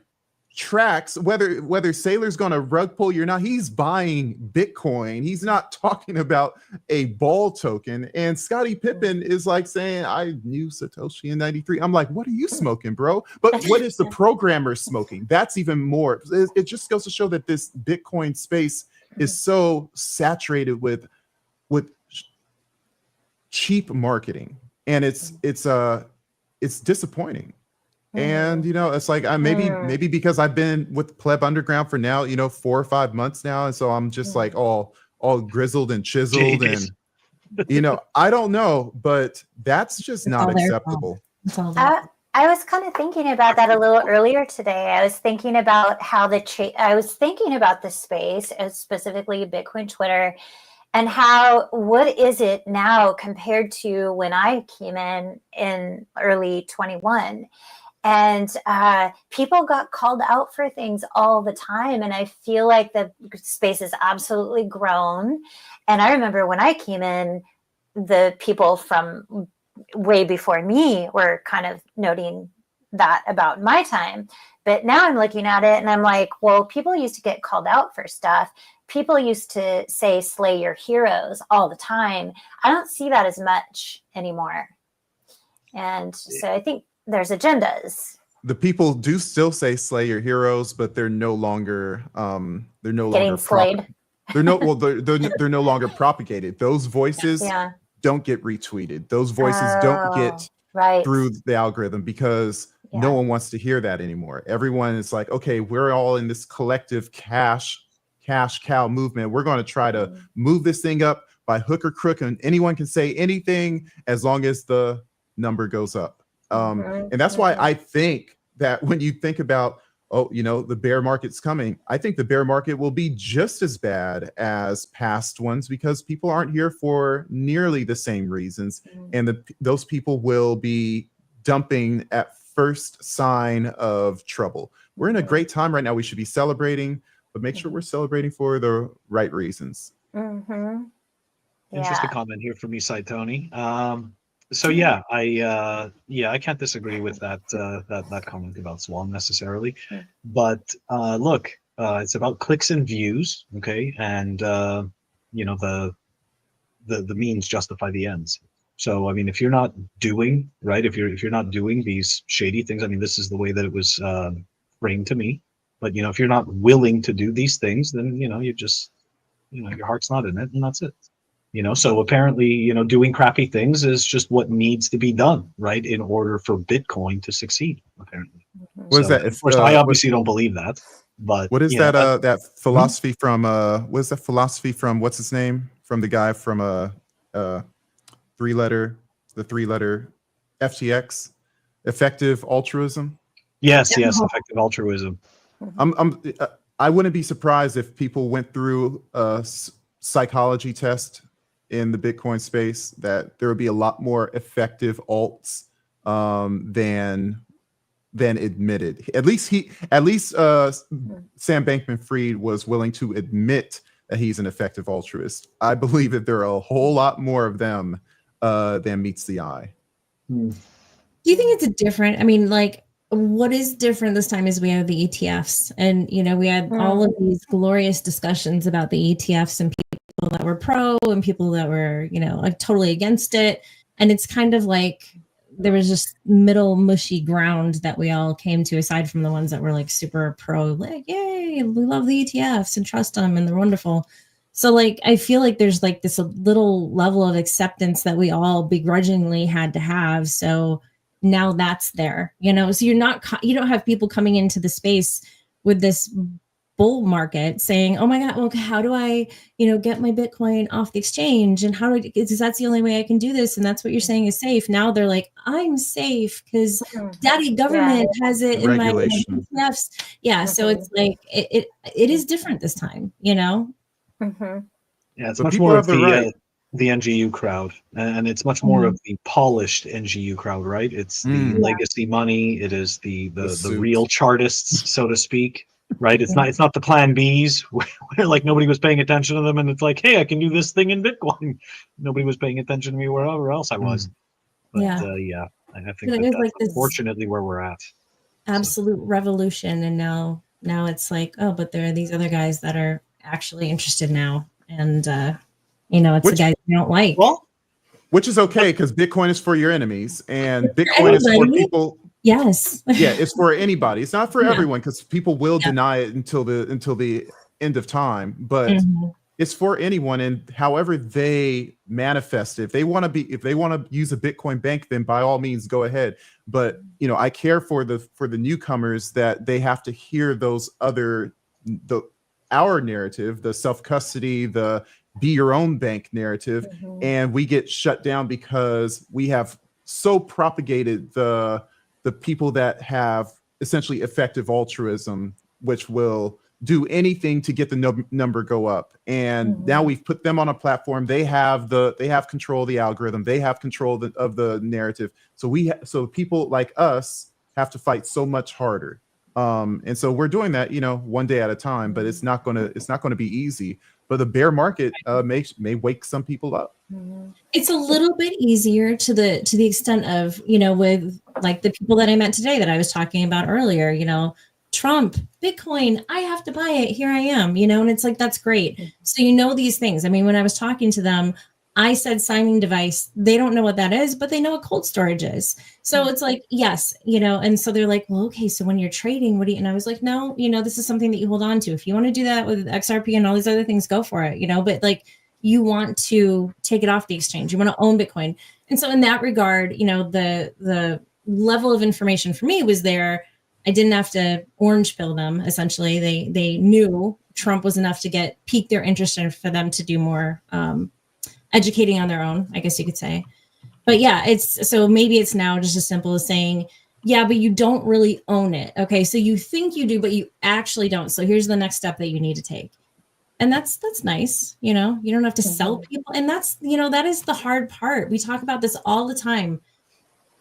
tracks, whether Saylor's going to rug pull you or not? He's buying Bitcoin. He's not talking about a ball token. And Scotty Pippen is like saying, I knew Satoshi in '93. I'm like, what are you smoking, bro? But what is the programmer smoking? That's even more. It just goes to show that this Bitcoin space is so saturated with cheap marketing, and it's disappointing. And it's like maybe because I've been with PlebUnderground for now 4 or 5 months now, and so I'm just like all grizzled and chiseled. Jeez. And I don't know, but that's just not acceptable. I was kind of thinking about that a little earlier today. I was thinking about how I was thinking about the space, specifically Bitcoin Twitter, and what is it now compared to when I came in early 21. And people got called out for things all the time. And I feel like the space has absolutely grown. And I remember when I came in, the people from way before me were kind of noting that about my time. But now I'm looking at it and I'm like, well, people used to get called out for stuff. People used to say, slay your heroes all the time. I don't see that as much anymore. And so I think there's agendas. The people do still say slay your heroes, but they're no longer Getting slayed. They're no longer propagated. Those voices don't get retweeted. Those voices don't get through the algorithm because no one wants to hear that anymore. Everyone is like, okay, we're all in this collective cash cow movement. We're going to try to move this thing up by hook or crook, and anyone can say anything as long as the number goes up. And that's why I think that when you think about, the bear market's coming, I think the bear market will be just as bad as past ones because people aren't here for nearly the same reasons. And those people will be dumping at first sign of trouble. We're in a great time right now. We should be celebrating, but make sure we're celebrating for the right reasons. Interesting comment here from you, Tony. So I can't disagree with that comment about Swan necessarily, but look, it's about clicks and views, okay, and the means justify the ends. So I mean, if you're not doing right, if you're not doing these shady things, I mean, this is the way that it was framed to me. But if you're not willing to do these things, then you just your heart's not in it, and that's it. So apparently, doing crappy things is just what needs to be done, right, in order for Bitcoin to succeed, apparently. What is that? Of course, I obviously don't believe that, but what is that? That philosophy from what is that philosophy from? What's his name? From the guy from the three-letter FTX, effective altruism. Yes, effective altruism. I wouldn't be surprised if people went through a psychology test in the Bitcoin space, that there would be a lot more effective alts than admitted. At least Sam Bankman-Fried was willing to admit that he's an effective altruist. I believe that there are a whole lot more of them than meets the eye. Do you think it's different? I mean, like, what is different this time is we have the ETFs, and we had all of these glorious discussions about the ETFs and people that were pro and people that were like totally against it, and it's kind of like there was just middle mushy ground that we all came to, aside from the ones that were like super pro, like, yay, we love the ETFs and trust them and they're wonderful. So like I feel like there's like this little level of acceptance that we all begrudgingly had to have. So now that's there, so you don't have people coming into the space with this bull market saying, oh my God, well, how do I, get my Bitcoin off the exchange? And because that's the only way I can do this. And that's what you're saying is safe. Now they're like, I'm safe because daddy government has it in my ETFs. Yeah. So it's like, it is different this time, Yeah, it's much more of the the NGU crowd, and it's much more of the polished NGU crowd, right? It's the legacy money. It is the real chartists, so to speak, right? It's not the Plan Bs where like nobody was paying attention to them, and it's like, hey, I can do this thing in Bitcoin. Nobody was paying attention to me wherever else I was. But I think that's like this unfortunately where we're at. Absolute revolution, and now it's like, oh, but there are these other guys that are actually interested now, and it's the guys you don't like. Well, which is okay, because Bitcoin is for your enemies, and Bitcoin is for people. Yes. Yeah, it's for anybody. It's not for everyone, because people will deny it until the end of time. But it's for anyone, and however they manifest it. If they want to use a Bitcoin bank, then by all means go ahead. But I care for the newcomers, that they have to hear those our narrative, the self-custody, the be your own bank narrative, and we get shut down because we have so propagated the people that have essentially effective altruism, which will do anything to get the number go up. And now we've put them on a platform. They have control of the algorithm. They have control of the narrative. So people like us have to fight so much harder. And so we're doing that, one day at a time. But it's not gonna be easy. But the bear market may wake some people up. It's a little bit easier to the extent of, with like the people that I met today that I was talking about earlier, Trump, Bitcoin, I have to buy it. Here I am, and it's like, that's great. So, these things. I mean, when I was talking to them, I said signing device. They don't know what that is, but they know what cold storage is. So it's like, yes, and so they're like, well, okay, so when you're trading, what do you, and I was like, no, this is something that you hold on to. If you want to do that with XRP and all these other things, go for it, but like, you want to take it off the exchange. You want to own Bitcoin. And so in that regard, the level of information for me was there. I didn't have to orange pill them. Essentially, they knew Trump was enough to pique their interest and for them to do more educating on their own, I guess you could say. But yeah, maybe it's now just as simple as saying, yeah, but you don't really own it. Okay, so you think you do, but you actually don't. So here's the next step that you need to take. And that's nice. You don't have to sell people. And that's, that is the hard part. We talk about this all the time.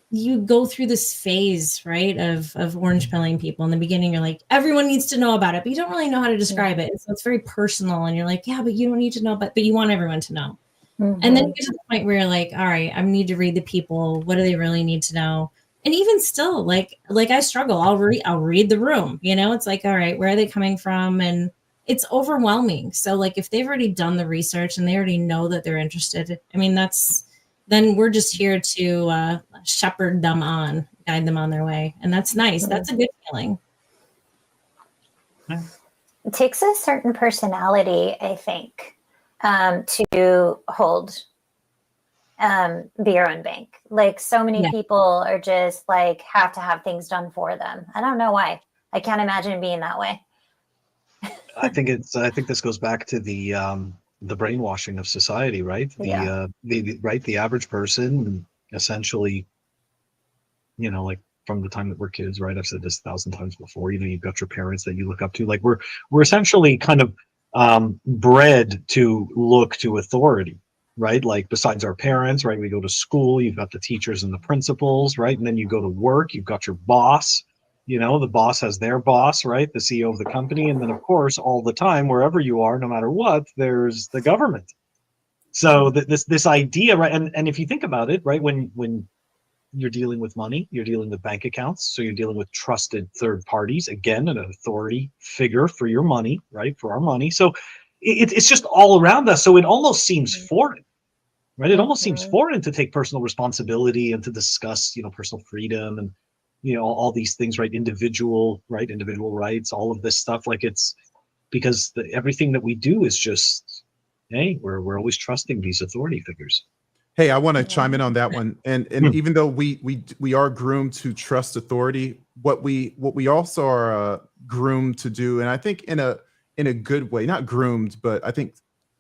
You go through this phase, right, of orange pilling people. In the beginning, you're like, everyone needs to know about it, but you don't really know how to describe it. So it's very personal. And you're like, yeah, but you don't need to know, but you want everyone to know. And then you get to the point where you're like, all right, I need to read the people. What do they really need to know? And even still, like I struggle. I'll read the room. It's like, all right, where are they coming from? And it's overwhelming. So like, if they've already done the research and they already know that they're interested, I mean, then we're just here to shepherd them on, guide them on their way. And that's nice. That's a good feeling. It takes a certain personality, I think, to hold be your own bank. Like, so many people are just like, have to have things done for them. I don't know why. I can't imagine being that way. I think this goes back to the brainwashing of society, right? The average person, essentially, like from the time that we're kids, right? I've said this 1,000 times before. You've got your parents that you look up to. Like, we're essentially kind of bred to look to authority, right? Like, besides our parents, right? We go to school. You've got the teachers and the principals, right? And then you go to work. You've got your boss. The boss has their boss, right? The CEO of the company. And then, of course, all the time, wherever you are, no matter what, there's the government. So this idea, right? And if you think about it, right, when you're dealing with money, you're dealing with bank accounts. So you're dealing with trusted third parties, again, an authority figure for your money, right? For our money. So it's just all around us. So it almost seems foreign, right? It almost seems foreign to take personal responsibility and to discuss, personal freedom and, all these things, right? Individual rights, all of this stuff. Like, it's because everything that we do is just, hey, we're always trusting these authority figures. Hey, I want to chime in on that one. And even though we are groomed to trust authority, what we also are groomed to do, and I think in a good way, not groomed, but I think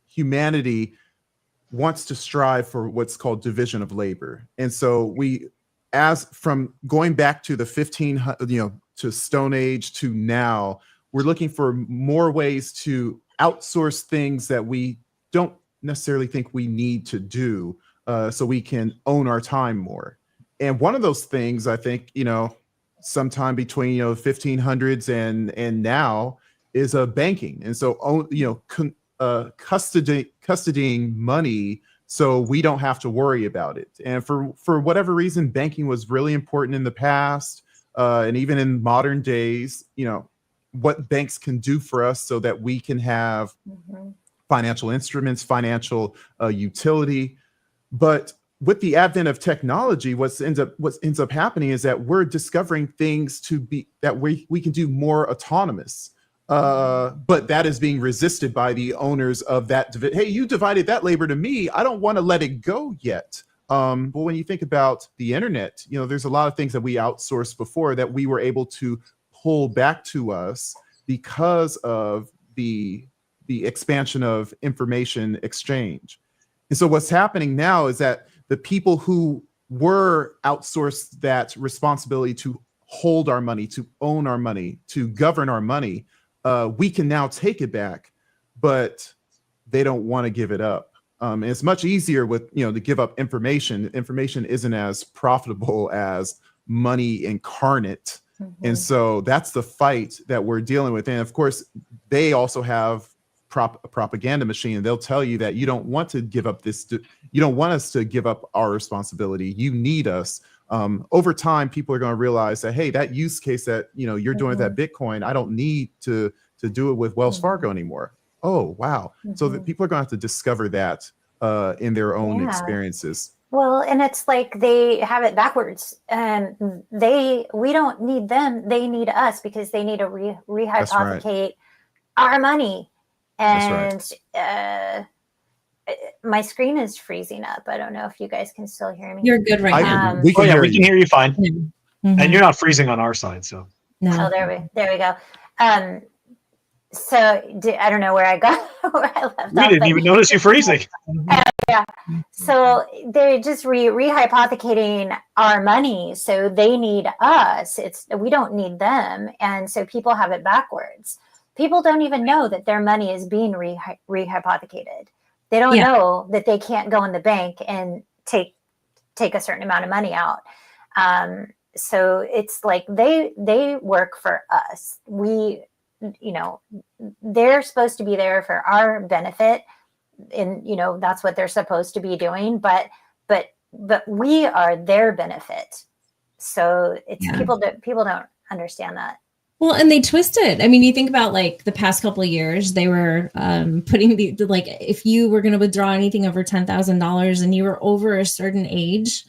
humanity wants to strive for what's called division of labor. And so as from going back to the 1500, to Stone Age to now, we're looking for more ways to outsource things that we don't necessarily think we need to do so we can own our time more. And one of those things, I think, sometime between 1500s and now is banking. And so custodying money so we don't have to worry about it. And for whatever reason, banking was really important in the past, and even in modern days, what banks can do for us so that we can have financial instruments, financial utility. But with the advent of technology, what ends up happening is that we're discovering things that we can do more autonomous. But that is being resisted by the owners of that. Hey, you divided that labor to me. I don't want to let it go yet. But when you think about the internet, there's a lot of things that we outsourced before that we were able to pull back to us because of the expansion of information exchange. And so what's happening now is that the people who were outsourced that responsibility to hold our money, to own our money, to govern our money, we can now take it back, but they don't want to give it up. And it's much easier to give up information. Information isn't as profitable as money incarnate. And so that's the fight that we're dealing with. And of course, they also have a propaganda machine. They'll tell you that you don't want to give up you don't want us to give up our responsibility. You need us. Over time, people are going to realize that, hey, that use case that you're doing with that Bitcoin, I don't need to do it with Wells Fargo anymore. Oh, wow. So that people are going to have to discover that in their own experiences. Well, and it's like they have it backwards, and we don't need them. They need us because they need to rehypothecate our money. And my screen is freezing up. I don't know if you guys can still hear me. You're good right now. We can hear you fine. And you're not freezing on our side, so. No. Oh, there we go. So I don't know where I got where I left off. We didn't even notice you freezing. Yeah. So they're just rehypothecating our money. So they need us. We don't need them. And so people have it backwards. People don't even know that their money is being rehypothecated. They don't know that they can't go in the bank and take a certain amount of money out. So it's like they work for us. They're supposed to be there for our benefit, and that's what they're supposed to be doing. But we are their benefit. So it's people don't understand that. Well, and they twist it. I mean, you think about like the past couple of years, they were putting if you were going to withdraw anything over $10,000 and you were over a certain age,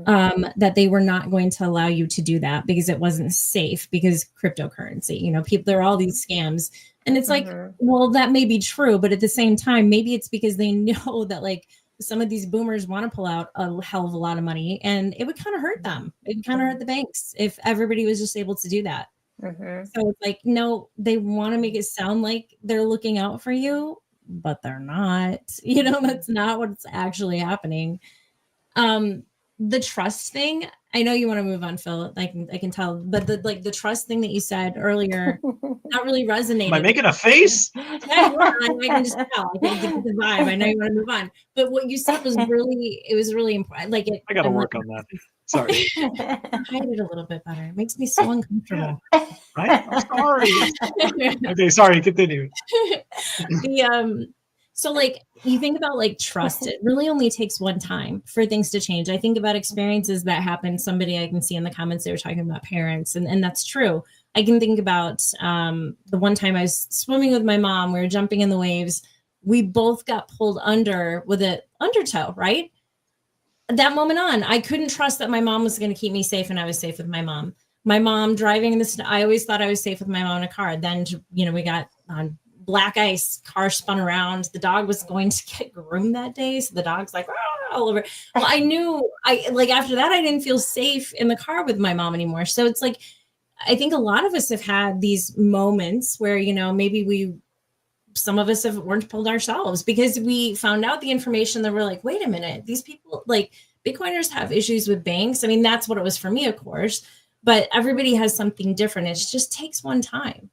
that they were not going to allow you to do that because it wasn't safe, because cryptocurrency, there are all these scams. And it's like, well, that may be true, but at the same time, maybe it's because they know that like some of these boomers want to pull out a hell of a lot of money, and it would kind of hurt them. It would kind of hurt the banks if everybody was just able to do that. So it's like, no, they want to make it sound like they're looking out for you, but they're not. That's not what's actually happening. The trust thing, I know you want to move on, Phil. I can tell, but the trust thing that you said earlier, not really resonating. Am I making a face? Yeah, I can just tell. I can get the vibe. I know you want to move on, but what you said was really important. I got to work on that. Sorry. Hide it a little bit better. It makes me so uncomfortable. Right? I'm sorry. Okay, sorry. Continue. So you think about trust, it really only takes one time for things to change. I think about experiences that happened. Somebody I can see in the comments, they were talking about parents, and that's true. I can think about the one time I was swimming with my mom. We were jumping in the waves. We both got pulled under with an undertow, right? That moment on, I couldn't trust that my mom was going to keep me safe, and I was safe with my mom. My mom driving in the snow, I always thought I was safe with my mom in a car. Then, we got on black ice, car spun around. The dog was going to get groomed that day. So the dog's all over. Well, I knew after that, I didn't feel safe in the car with my mom anymore. So it's I think a lot of us have had these moments where, maybe some of us weren't pulled ourselves because we found out the information that we're like, wait a minute, these people, Bitcoiners have issues with banks. I mean, that's what it was for me, of course, but everybody has something different. It just takes one time,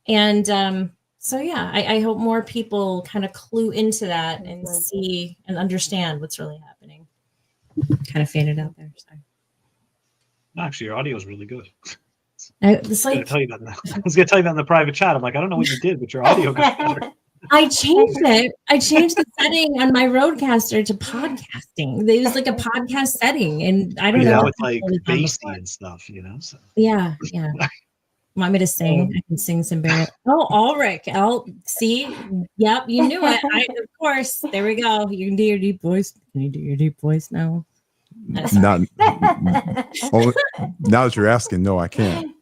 and So yeah, I hope more people kind of clue into that and see and understand what's really happening. Kind of faded out there. Sorry. Actually, your audio is really good. It's I like was gonna tell you that in the private chat. I'm like, I don't know what you did, but your audio got better. I changed it. I changed the setting on my Roadcaster to podcasting. They use like a podcast setting, and I don't know. Now what it's like people have done bassy before. and stuff, you know. So. Yeah. Want me to sing? I can sing some Barrett. Oh, Ulric. See? Yep, you knew it. Of course. There we go. You can do your deep voice. Can you do your deep voice now? Not only, now that you're asking, no, I can't.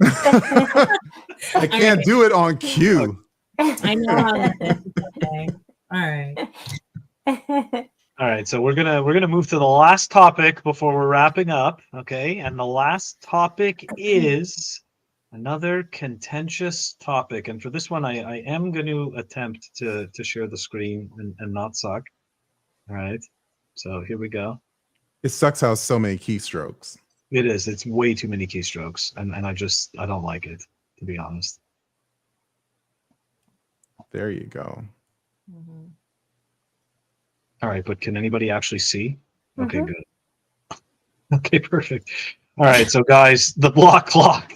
I can't do it on cue. I know how that is. Okay. All right. All right, so we're gonna move to the last topic before we're wrapping up. Okay, and the last topic is another contentious topic, and for this one, I am going to attempt to share the screen and not suck. All right, so here we go. It sucks how so many keystrokes. It is. It's way too many keystrokes, and I don't like it, to be honest. There you go. Mm-hmm. All right, but can anybody actually see? Okay, good. Okay, perfect. All right, so guys, the Blockclock.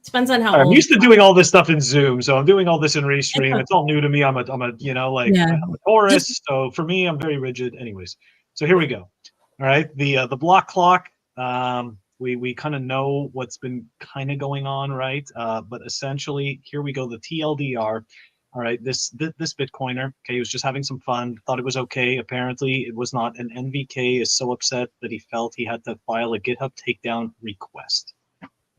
Depends on how I'm old. used to doing all this stuff in Zoom, so I'm doing all this in Restream. It's all new to me. I'm a you know, like Yeah. I'm a tourist, so for me, I'm very rigid. Anyways, so here we go. All right, the Blockclock. We kind of know what's been kind of going on, right? But essentially, here we go. The TLDR. All right, this Bitcoiner. Okay, he was just having some fun. Thought it was okay. Apparently, it was not. And NVK is so upset that he felt he had to file a GitHub takedown request.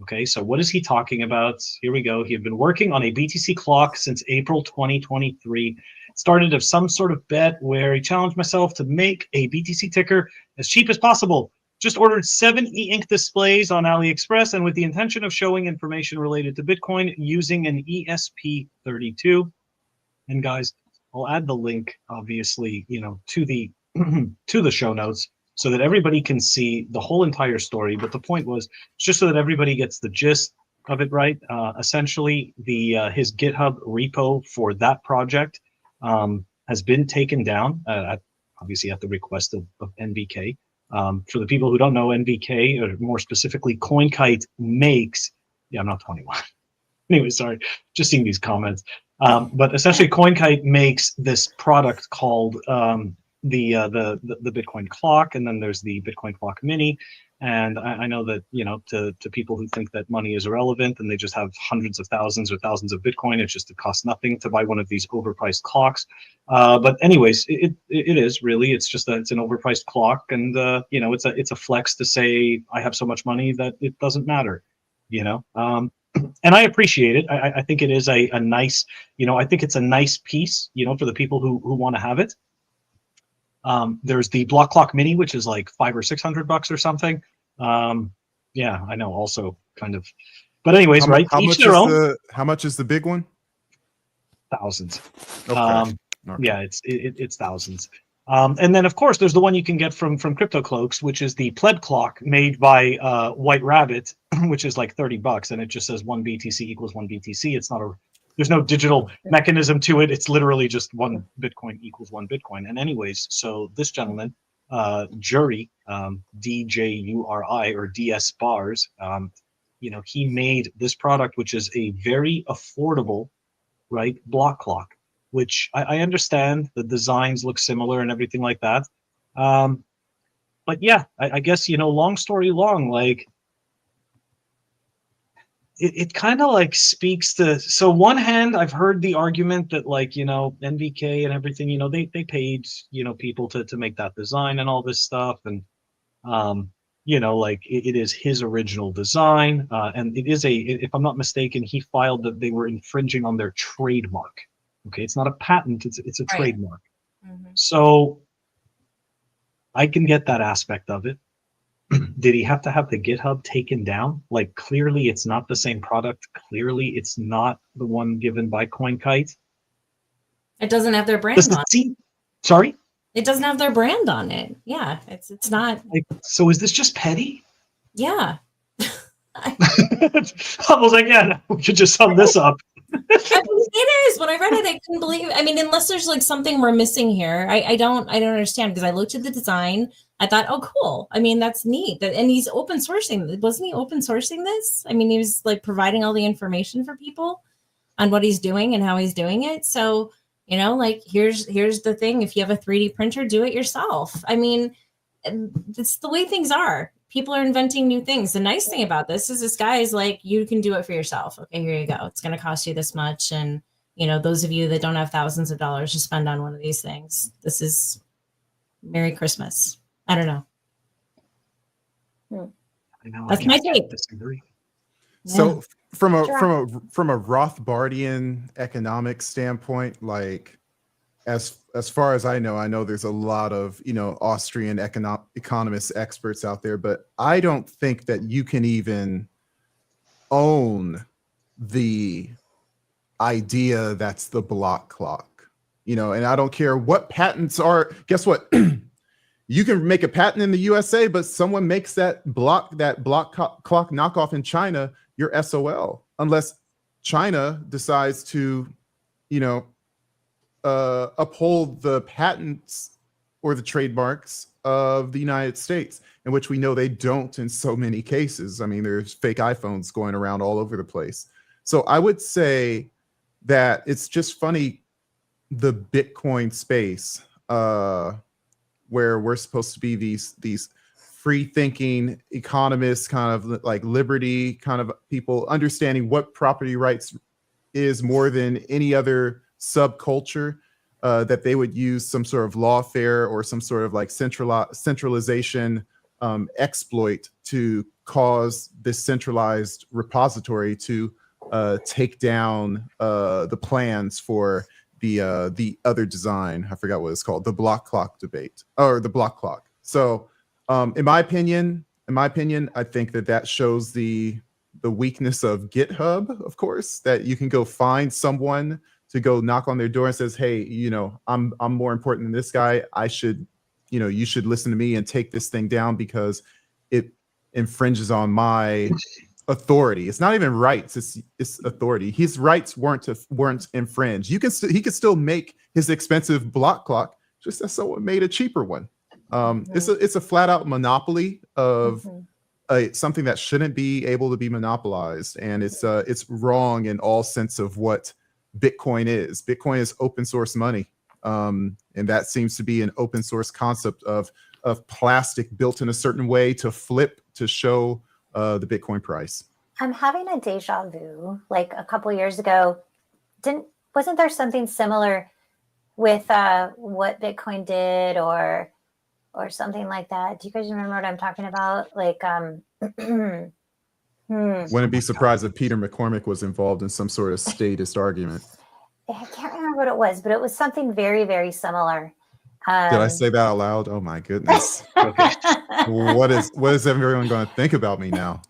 Okay, so what is he talking about? Here we go. He had been working on a BTC clock since April 2023. Started of some sort of bet where he challenged myself to make a BTC ticker as cheap as possible. Just ordered 7 e-ink displays on AliExpress and with the intention of showing information related to Bitcoin using an ESP32. And guys, I'll add the link, obviously, you know, to the to the show notes so that everybody can see the whole entire story. But the point was just so that everybody gets the gist of it, right? Essentially, his GitHub repo for that project has been taken down, obviously at the request of NVK. For the people who don't know, NVK, or more specifically, CoinKite makes. Yeah, I'm not 21. Anyway, sorry, just seeing these comments. But essentially, CoinKite makes this product called the Bitcoin clock, and then there's the Bitcoin clock mini. And I know that, you know, to people who think that money is irrelevant and they just have hundreds of thousands or thousands of Bitcoin, it costs nothing to buy one of these overpriced clocks. But anyways, it is really, it's an overpriced clock, and you know, it's a flex to say I have so much money that it doesn't matter, you know. And I appreciate it. I think it is a nice, you know, I think it's a nice piece, you know, for the people who want to have it. There's the Blockclock Mini, which is like $500 or $600 or something. Yeah, I know. Also, kind of. But anyways, right? How much is the big one? Thousands. Okay. Okay. Yeah, it's thousands. And then, of course, there's the one you can get from CryptoCloaks, which is the Pleb clock made by White Rabbit, which is like $30, and it just says 1 BTC equals 1 BTC. It's not there's no digital mechanism to it. It's literally just 1 Bitcoin equals 1 Bitcoin. And anyways, so this gentleman, Jury, DJURI or DS Bars, you know, he made this product, which is a very affordable, right, block clock, which I understand the designs look similar and everything like that. But yeah, I guess, you know, long story long, like, it kind of like speaks to, so one hand, I've heard the argument that, like, you know, NVK and everything, you know, they paid, you know, people to make that design and all this stuff. And, you know, like it is his original design. And it is if I'm not mistaken, he filed that they were infringing on their trademark. Okay. It's not a patent. It's a Right. trademark. Mm-hmm. So I can get that aspect of it. Did he have to have the GitHub taken down? Like, clearly it's not the same product. Clearly it's not the one given by CoinKite. It doesn't have their brand on it. Sorry? It doesn't have their brand on it. Yeah, it's not. Like, so is this just petty? Yeah. I was like, yeah, we could just sum this up. I mean, it is. When I read it, I couldn't believe it. I mean, unless there's like something we're missing here, I don't understand, because I looked at the design. I thought, oh, cool. I mean, that's neat. And he's open sourcing. Wasn't he open sourcing this? I mean, he was like providing all the information for people on what he's doing and how he's doing it. So, you know, like here's the thing. If you have a 3D printer, do it yourself. I mean, it's the way things are. People are inventing new things. The nice thing about this is this guy is like, you can do it for yourself. Okay, here you go. It's going to cost you this much. And, you know, those of you that don't have thousands of dollars to spend on one of these things, this is Merry Christmas. I don't know. I know. That's my take. Disagree. So from a Rothbardian economic standpoint, like as far as I know there's a lot of, you know, Austrian economists, experts out there, but I don't think that you can even own the idea that's the block clock, you know, and I don't care what patents are. Guess what? You can make a patent in the USA, but someone makes that block clock knockoff in China, you're SOL, unless China decides to, you know, uphold the patents or the trademarks of the United States, in which we know they don't in so many cases. I mean, there's fake iPhones going around all over the place. So I would say that it's just funny, the Bitcoin space, where we're supposed to be these free thinking economists, kind of like liberty kind of people, understanding what property rights is more than any other subculture, that they would use some sort of lawfare or some sort of like centralization exploit to cause this centralized repository to take down the plans for the other design. I forgot what it's called, the Blockclock debate, or the Blockclock. So in my opinion, I think that shows the weakness of GitHub, of course, that you can go find someone to go knock on their door and says, hey, you know, I'm more important than this guy. I should, you know, you should listen to me and take this thing down because it infringes on my authority. It's not even rights, it's authority. His rights weren't infringed. He could still make his expensive block clock, just as someone made a cheaper one. It's a flat out monopoly of something that shouldn't be able to be monopolized, and it's wrong in all sense of what Bitcoin is. Bitcoin is open source money, and that seems to be an open source concept of plastic built in a certain way to flip to show the Bitcoin price. I'm having a deja vu. Like a couple years ago, wasn't there something similar with what Bitcoin did or something like that? Do you guys remember what I'm talking about? Like, Wouldn't be surprised if Peter McCormick was involved in some sort of statist argument. I can't remember what it was, but it was something very, very similar. Did I say that out loud? Oh my goodness. Okay. What is everyone going to think about me now?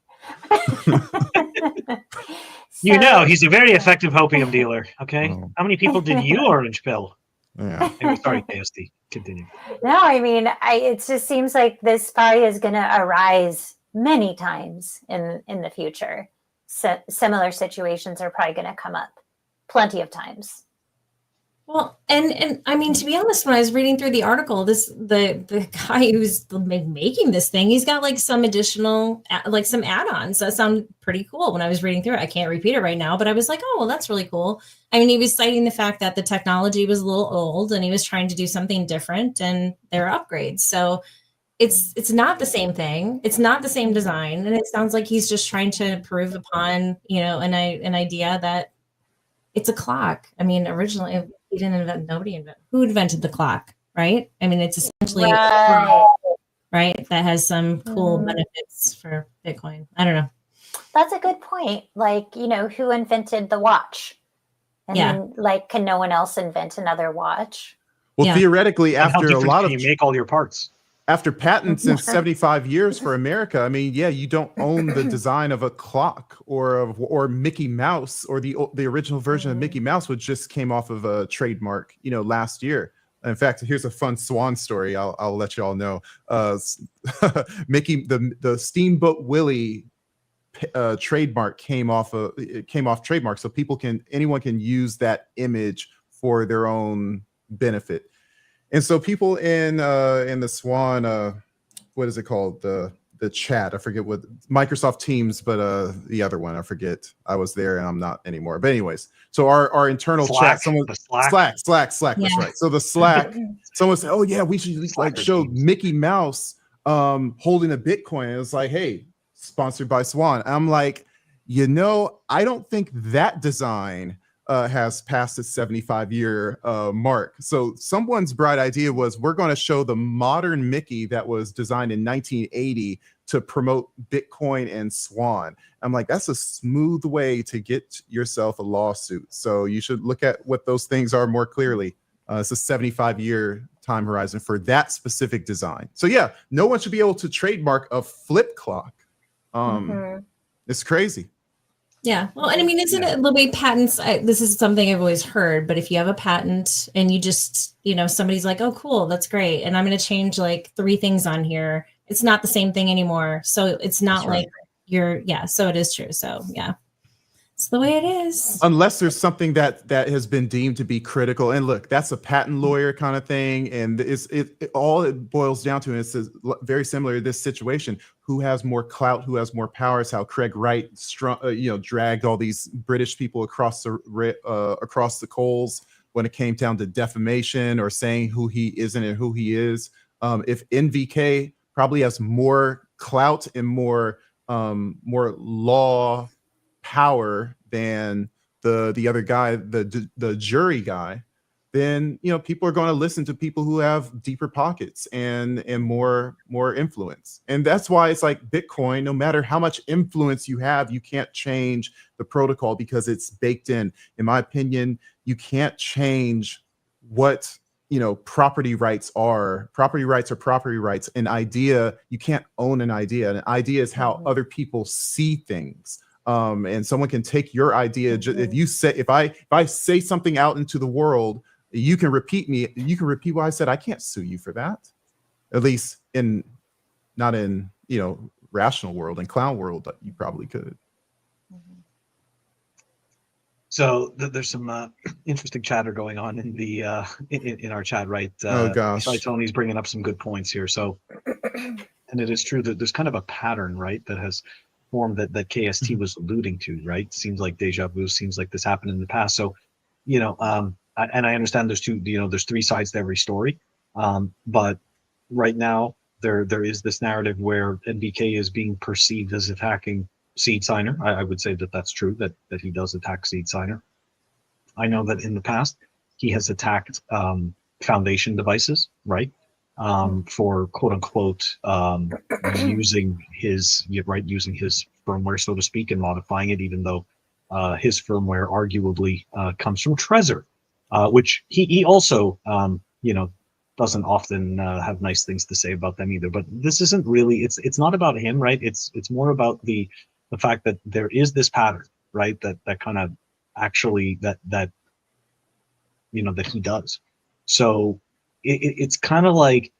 You know, he's a very effective opium dealer. Okay. Oh. How many people did you orange pill? Yeah. Anyway, sorry, KSD. Continue. No, I mean, it just seems like this probably is going to arise many times in the future. So similar situations are probably going to come up plenty of times. Well, and I mean, to be honest, when I was reading through the article, the guy who's making this thing, he's got like some additional, like some add-ons that sound pretty cool. When I was reading through it, I can't repeat it right now, but I was like, oh, well, that's really cool. I mean, he was citing the fact that the technology was a little old and he was trying to do something different, and there are upgrades. So it's not the same thing. It's not the same design. And it sounds like he's just trying to improve upon, you know, an idea that it's a clock. I mean, originally he didn't invent, who invented the clock, right? I mean, it's essentially right that has some cool benefits for Bitcoin. I don't know. That's a good point. Like, you know, who invented the watch? And then, like, can no one else invent another watch? Well, theoretically, after a lot of you make all your parts. After patents in 75 years for America, I mean, yeah, you don't own the design of a clock or Mickey Mouse, or the original version of Mickey Mouse, which just came off of a trademark, you know, last year. In fact, here's a fun swan story. I'll let you all know. Mickey, the Steamboat Willie trademark came off trademark, so anyone can use that image for their own benefit. And so people in the Swan, what is it called, the chat, I forget what, Microsoft Teams, but the other one I forget. I was there and I'm not anymore. But anyways, so our internal Slack, chat, someone the Slack. Yeah. That's right. So the Slack, someone said, oh yeah, we should like show Mickey Mouse holding a Bitcoin. It was like, hey, sponsored by Swan. I'm like, I don't think that design has passed its 75-year mark. So someone's bright idea was, we're going to show the modern Mickey that was designed in 1980 to promote Bitcoin and Swan. I'm like, that's a smooth way to get yourself a lawsuit. So you should look at what those things are more clearly. It's a 75-year time horizon for that specific design. So yeah, no one should be able to trademark a flip clock. It's crazy. Yeah. Well, and I mean, isn't it the way patents, this is something I've always heard, but if you have a patent and you just, somebody's like, oh, cool, that's great, and I'm going to change like 3 things on here, it's not the same thing anymore. So it's not like so it is true. So yeah, it's the way it is. Unless there's something that has been deemed to be critical. And look, that's a patent lawyer kind of thing. And all it boils down to, and it's very similar to this situation, who has more clout, who has more power. Is how Craig Wright dragged all these British people across the coals when it came down to defamation or saying who he isn't and who he is. If NVK probably has more clout and more law power than the other guy, the jury guy, then people are going to listen to people who have deeper pockets and more influence. And that's why it's like Bitcoin, no matter how much influence you have, you can't change the protocol because it's baked in. In my opinion, you can't change what property rights are. Property rights are property rights. An idea, you can't own an idea. An idea is how other people see things. And someone can take your idea. If I say something out into the world, you can repeat what I said. I can't sue you for that. At least not in rational world and clown world, you probably could. So there's some interesting chatter going on in the in our chat, right? Oh gosh, Tony's bringing up some good points here. So, and it is true that there's kind of a pattern, right, that has formed that KST was alluding to, right? Seems like deja vu. Seems like this happened in the past. So, and I understand there's there's 3 sides to every story, but right now there is this narrative where NBK is being perceived as attacking Seed Signer. I would say that that's true, that he does attack Seed Signer. I know that in the past he has attacked Foundation devices, right? For quote unquote using his firmware, so to speak, and modifying it, even though his firmware arguably comes from Trezor, which he also doesn't often have nice things to say about them either. But this isn't really, it's not about him, right? It's more about the fact that there is this pattern, right? That kind of actually that he does. So it's kind of like,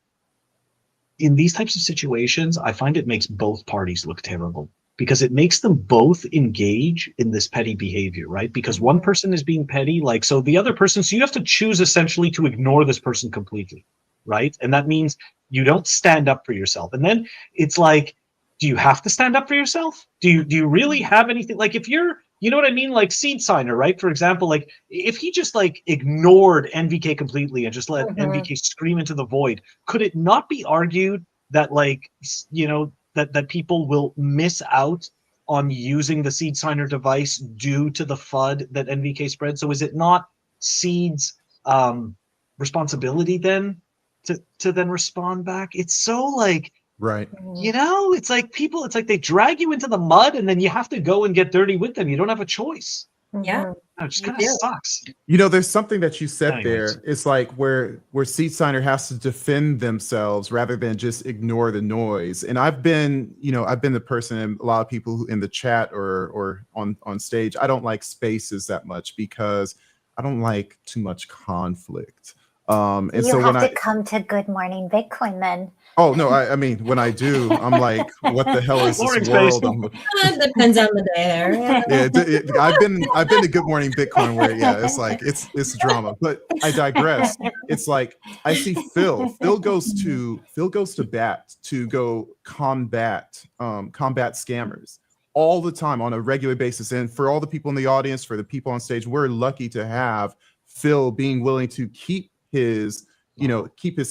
in these types of situations, I find it makes both parties look terrible, because it makes them both engage in this petty behavior, right? Because one person is being petty, so the other person, so you have to choose essentially to ignore this person completely, right? And that means you don't stand up for yourself. And then it's like, do you have to stand up for yourself? Do you really have anything? Like, if you're, you know what I mean? Like Seed Signer, right? For example, like if he just ignored NVK completely and just let NVK scream into the void, could it not be argued that that people will miss out on using the Seed Signer device due to the FUD that NVK spread? So is it not Seed's responsibility then to then respond back? It's so right. It's like people, it's like they drag you into the mud and then you have to go and get dirty with them. You don't have a choice. Yeah. It just kind of sucks. There's something that you said Anyways. there. It's like where Seed Signer has to defend themselves rather than just ignore the noise. And I've been the person, and a lot of people who in the chat or on stage, I don't like spaces that much because I don't like too much conflict. And You so have when to come to Good Morning Bitcoin then. oh no, I mean, when I do, I'm like, what the hell is Morning, this world? Stacy. Depends on the day there. Yeah, I've been to Good Morning Bitcoin where it's like it's drama. But I digress. It's like I see Phil. Phil goes to bat to go combat scammers all the time on a regular basis. And for all the people in the audience, for the people on stage, we're lucky to have Phil being willing to keep his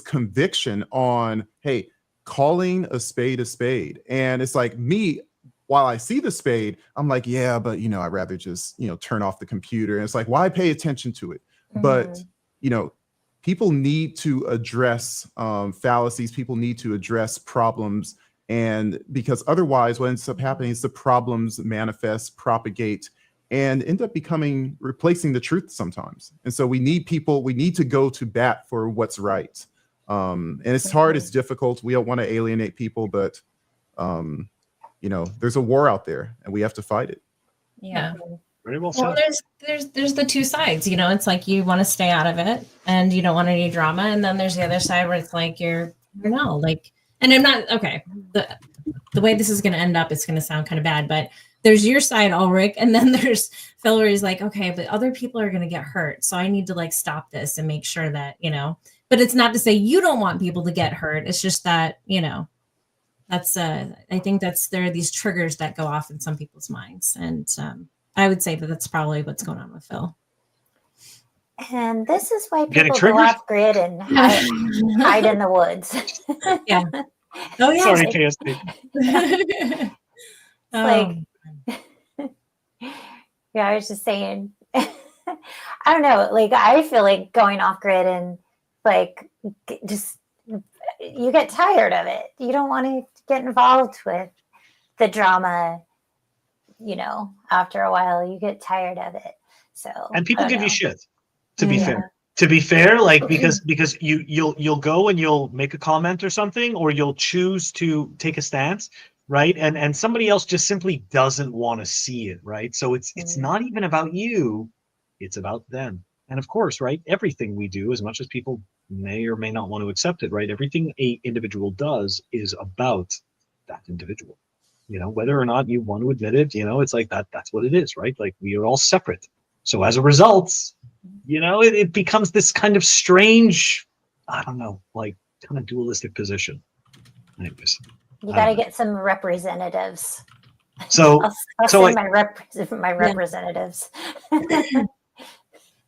conviction on, hey, calling a spade. And it's like me, while I see the spade, I'm like, yeah, but I'd rather just turn off the computer. And it's like, why pay attention to it? But people need to address fallacies. People need to address problems, and because otherwise what ends up happening is the problems manifest, propagate, and end up replacing the truth sometimes. And so we need to go to bat for what's right. And it's hard, it's difficult. We don't want to alienate people, but there's a war out there and we have to fight it. Yeah. Very well Well, said. there's the two sides, it's like you want to stay out of it and you don't want any drama. And then there's the other side where it's like and I'm not, okay, the way this is going to end up, it's going to sound kind of bad, but there's your side, Ulric, and then there's Phil where he's like, okay, but other people are going to get hurt. So I need to stop this and make sure that, but it's not to say you don't want people to get hurt. It's just that, that's, I think there are these triggers that go off in some people's minds. And I would say that that's probably what's going on with Phil. And this is why Getting people go triggered? off grid and hide in the woods. Yeah. Oh, yeah. Sorry, KSP. Yeah, I was just saying, I don't know, I feel like going off grid and just, you get tired of it. You don't want to get involved with the drama, after a while you get tired of it. So, And people give you shit, to be Yeah. fair. To be fair, because you'll go and you'll make a comment or something, or you'll choose to take a stance, right? And somebody else just simply doesn't want to see it, right? So it's not even about you, it's about them. And of course, right, everything we do, as much as people may or may not want to accept it, right, everything a individual does is about that individual. Whether or not you want to admit it, it's like that's what it is, right? Like, we are all separate. So as a result, it becomes this kind of strange, I don't know, kind of dualistic position. Anyways, You got to get some representatives. so I'll so send my representatives.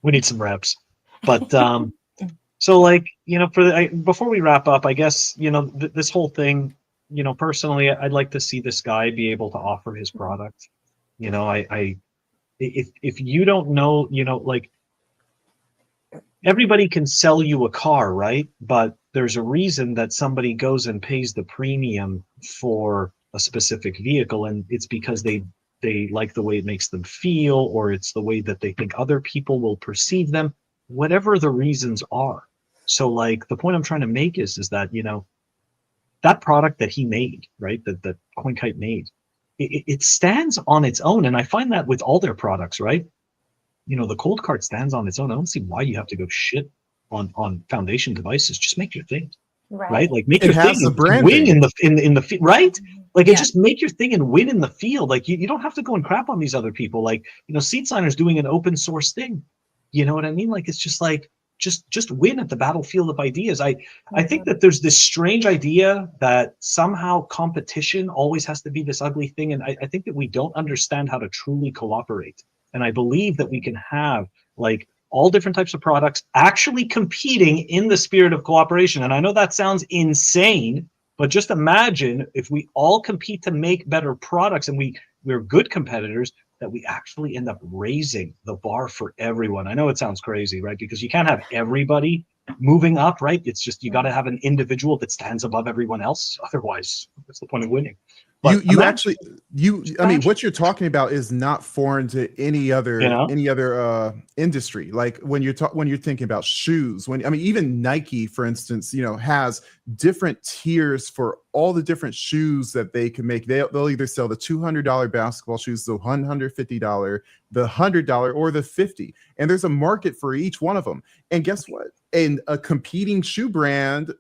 we need some reps, but so before we wrap up, I guess this whole thing, personally, I'd like to see this guy be able to offer his product. If you don't know, everybody can sell you a car, right? But there's a reason that somebody goes and pays the premium for a specific vehicle, and it's because they like the way it makes them feel, or it's the way that they think other people will perceive them, whatever the reasons are. So the point I'm trying to make is that, that product that he made, right, that CoinKite made, it stands on its own. And I find that with all their products, right? The cold card stands on its own. I don't see why you have to go shit on foundation devices. Just make your thing, right? Make your thing and win in the right? Just make your thing and win in the field. You don't have to go and crap on these other people. Seed Signer's doing an open source thing. You know what I mean? It's just just win at the battlefield of ideas. I think that there's this strange idea that somehow competition always has to be this ugly thing. And I think that we don't understand how to truly cooperate. And I believe that we can have all different types of products actually competing in the spirit of cooperation. And I know that sounds insane, but just imagine if we all compete to make better products and we're good competitors, that we actually end up raising the bar for everyone. I know it sounds crazy, right? Because you can't have everybody moving up, right? It's just, you got to have an individual that stands above everyone else. Otherwise, what's the point of winning? But I mean, what you're talking about is not foreign to any other industry. When you're thinking about shoes, even Nike, for instance, has different tiers for all the different shoes that they can make. They'll either sell the $200 basketball shoes, the $150, the $100, or the $50, and there's a market for each one of them. And guess what? in a competing shoe brand,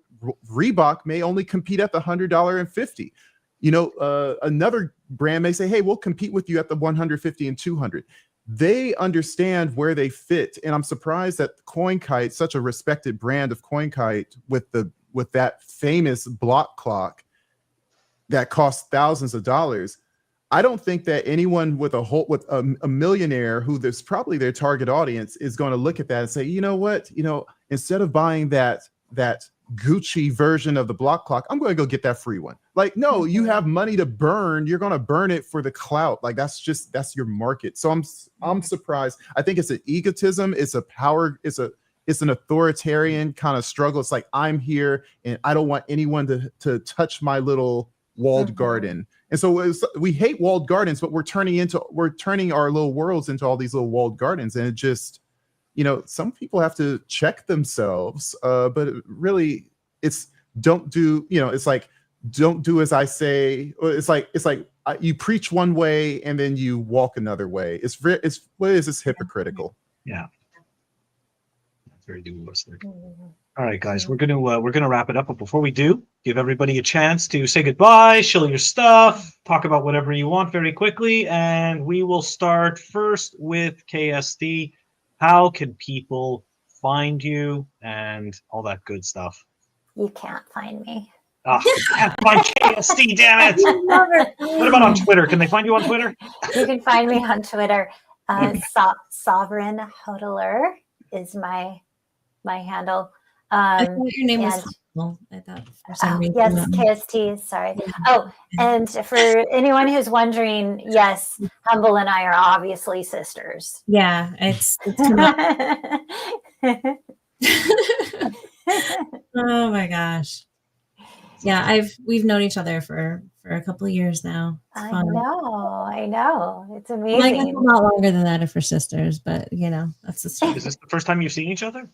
Reebok may only compete at the $100.50. Another brand may say, hey, we'll compete with you at the 150 and 200. They understand where they fit. And I'm surprised that CoinKite, such a respected brand of CoinKite with that famous Blockclock that costs thousands of dollars, I don't think that anyone with a millionaire who there's probably their target audience is going to look at that and say, you know what, instead of buying that Gucci version of the Blockclock, I'm going to go get that free one. Like, no, you have money to burn. You're going to burn it for the clout. Like, that's your market. So I'm surprised. I think it's an egotism. It's a power. It's an authoritarian kind of struggle. It's like, I'm here and I don't want anyone to touch my little walled garden. And so we hate walled gardens, but we're turning our little worlds into all these little walled gardens. And it just, some people have to check themselves, but really it's don't do as I say. It's like you preach one way and then you walk another way. What is this hypocritical? Yeah. That's very dualistic. All right, guys, we're gonna wrap it up. But before we do, give everybody a chance to say goodbye, show your stuff, talk about whatever you want very quickly, and we will start first with KST. How can people find you and all that good stuff? You can't find me. Oh, you can't find KST, damn it! What about on Twitter? Can they find you on Twitter? You can find me on Twitter. Sovereign Hodler is my handle. I thought your name was Humble. I thought for some reason. Yes, KST. Sorry. Oh, and for anyone who's wondering, yes, Humble and I are obviously sisters. Yeah, it's oh my gosh. Yeah, we've known each other for a couple of years now. It's fun. I know. It's amazing. Well, I guess a lot longer than that if we're sisters, but that's the story. Is this the first time you've seen each other?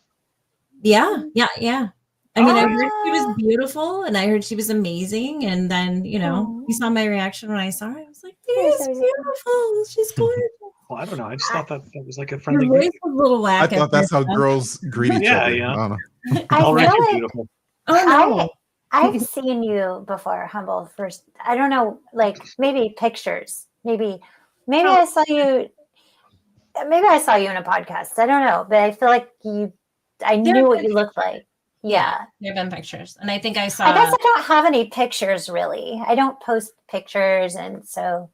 Yeah. I mean, I heard she was beautiful and I heard she was amazing. And then, you saw my reaction when I saw her. I was like, she's beautiful. She's gorgeous. Well, I don't know. I just thought that was like a friendly Your voice was a little whack. I thought that's how girls greet each other. Yeah. I feel like beautiful. Oh, no. I've seen you before, Humble. First, I don't know, like maybe pictures. Maybe I saw you. Maybe I saw you in a podcast. I don't know, but I feel like I knew what you looked like. Yeah. There have been pictures. And I think I saw. I guess I don't have any pictures really. I don't post pictures. And so,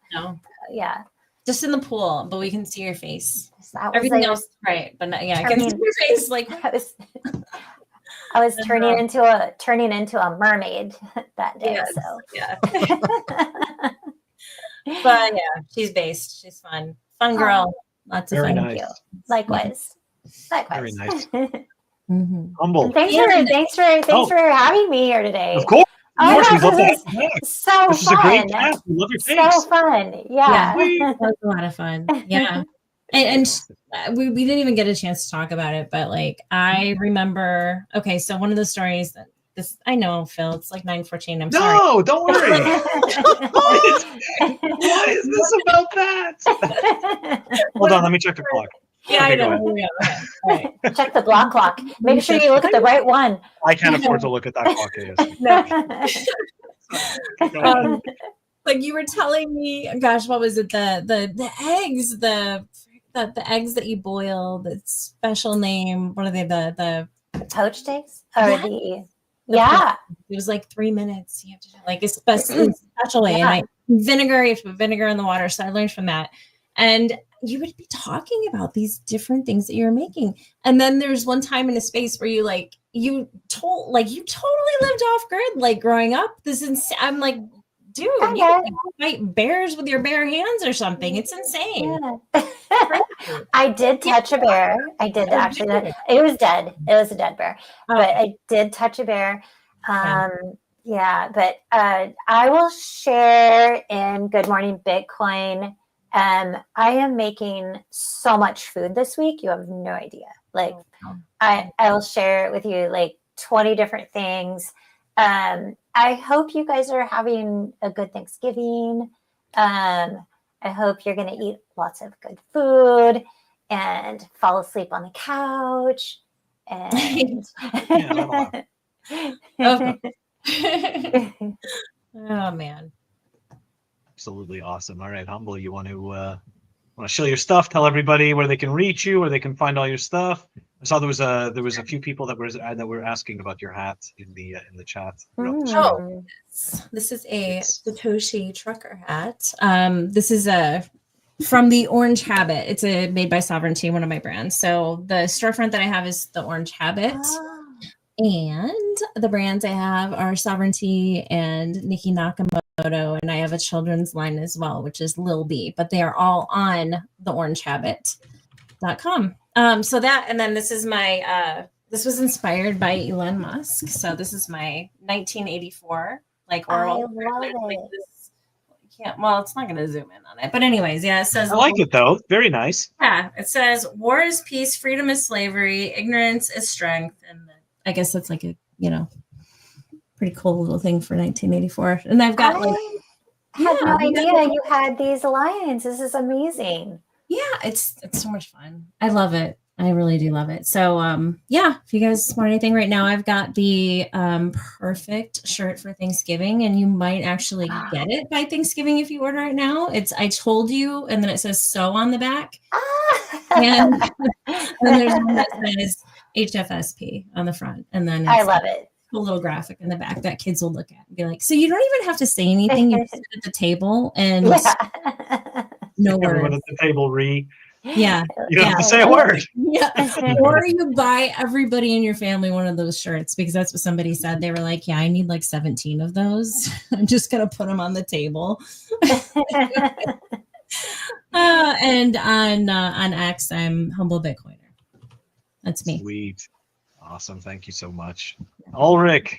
yeah. Just in the pool, but we can see your face. Everything else is great, but I can see your face. Like I was turning into a mermaid that day. Yes, so yeah. But yeah, she's based. She's fun girl. Lots of fun. Nice. Likewise. Very nice. Mm-hmm. Humble. Thanks for having me here today. Of course. Oh, we love this that. is so This is fun. a great cast. We love your face. So fun. Yeah. That was a lot of fun. Yeah. And we didn't even get a chance to talk about it, but like I remember, okay, so one of the stories that I know, Phil, it's like 9:14. I'm sorry. No, don't worry. What is this about that? Hold on, let me check the clock. Yeah, Okay, I know. go Yeah, right. Check the block clock. Make sure you look at the right one. I can't afford to look at that clock. No. Like you were telling me, gosh, what was it? The eggs, the eggs that you boil, the special name. What are they? The poached eggs? Or yeah. It was like 3 minutes. You have to do like a special way. Yeah. And vinegar, you have to put vinegar in the water. So I learned from that. And you would be talking about these different things that you're making. And then there's one time in a space where you totally lived off grid, like growing up. I'm like, dude, you can fight bears with your bare hands or something. It's insane. Yeah. I did touch a bear. I did actually. It was dead. It was a dead bear. But I did touch a bear. Yeah, but I will share in Good Morning Bitcoin. I am making so much food this week. You have no idea. Like I'll share with you like 20 different things. I hope you guys are having a good Thanksgiving. I hope you're going to eat lots of good food and fall asleep on the couch And Yeah, Oh, oh man. absolutely awesome. All right, Humble, you want to show your stuff? Tell everybody where they can reach you, where they can find all your stuff. I saw there was a few people that were asking about your hat in the chat. throughout the show. Oh, this is a It's- Satoshi trucker hat. This is from the Orange Habit. It's made by Sovereignty, one of my brands. So the storefront that I have is the Orange Habit. And the brands I have are Sovereignty and Nikki Nakamoto, and I have a children's line as well, which is Lil B, but they are all on the orangehabit.com. So that, and then this is my, this was inspired by Elon Musk. So this is my 1984, like Orwell. I love like it. this, can't, well, it's not going to zoom in on it, but anyways, yeah, it says, I like it though. Very nice. yeah, it says war is peace, freedom is slavery, ignorance is strength. And I guess that's like a, pretty cool little thing for 1984. And I've got like, I had no idea you had these lines. This is amazing. yeah, it's so much fun. I love it. I really do love it. So yeah, if you guys want anything right now, I've got the perfect shirt for Thanksgiving, and you might actually get it by Thanksgiving if you order it now. It's I told you, and then it says "so" on the back, and then there's one that says HFSP on the front, and then I love it. a little graphic in the back that kids will look at and be like, so you don't even have to say anything. You sit at the table and no Everyone words. at the table Yeah. You don't have to say a word. Yeah. Or you buy everybody in your family one of those shirts, because that's what somebody said. They were like, yeah, I need like 17 of those. I'm just going to put them on the table. And on X, I'm Humble Bitcoiner. That's me. Sweet. Awesome. Thank you so much. Ulric,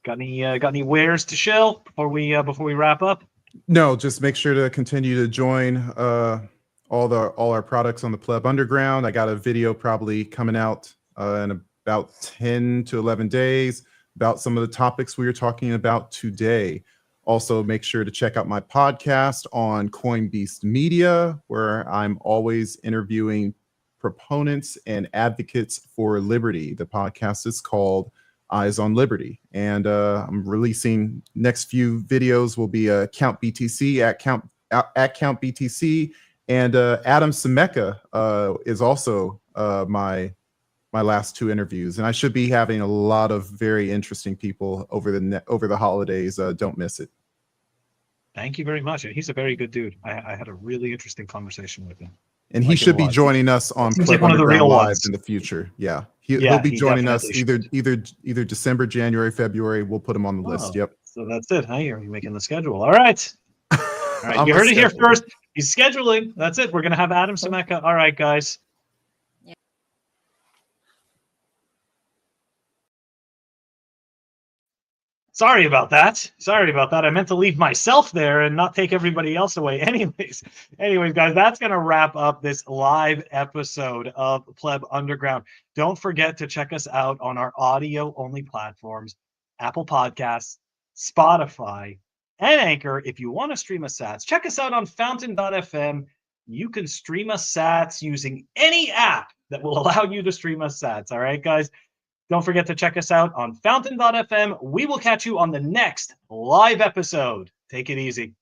got any wares to shill before we wrap up? No, just make sure to continue to join all our products on the Pleb Underground. I got a video probably coming out in about 10 to 11 days about some of the topics we were talking about today. Also, make sure to check out my podcast on Coinbeast Media, where I'm always interviewing proponents and advocates for liberty. The podcast is called Eyes on Liberty, and I'm releasing next few videos will be Count BTC at Count BTC, and Adam Semeka is also my last two interviews, and I should be having a lot of very interesting people over the holidays. Don't miss it. Thank you very much. He's a very good dude. I had a really interesting conversation with him. And he should be joining us on Seems Pleb like one of the Underground real Live ones. in the future. Yeah, Yeah, he'll be he joining us definitely either December, January, February. We'll put him on the list. Oh, Yep. So that's it. Hey, you're making the schedule. All right. All right. I'm You a heard it here scheduler. first. He's scheduling. That's it. We're gonna have Adam Semeka. All right, guys. Sorry about that. I meant to leave myself there and not take everybody else away. Anyways, guys, that's going to wrap up this live episode of Pleb Underground. Don't forget to check us out on our audio-only platforms, Apple Podcasts, Spotify, and Anchor. If you want to stream us sats, check us out on fountain.fm. You can stream us sats using any app that will allow you to stream us sats. All right, guys? Don't forget to check us out on fountain.fm. We will catch you on the next live episode. Take it easy.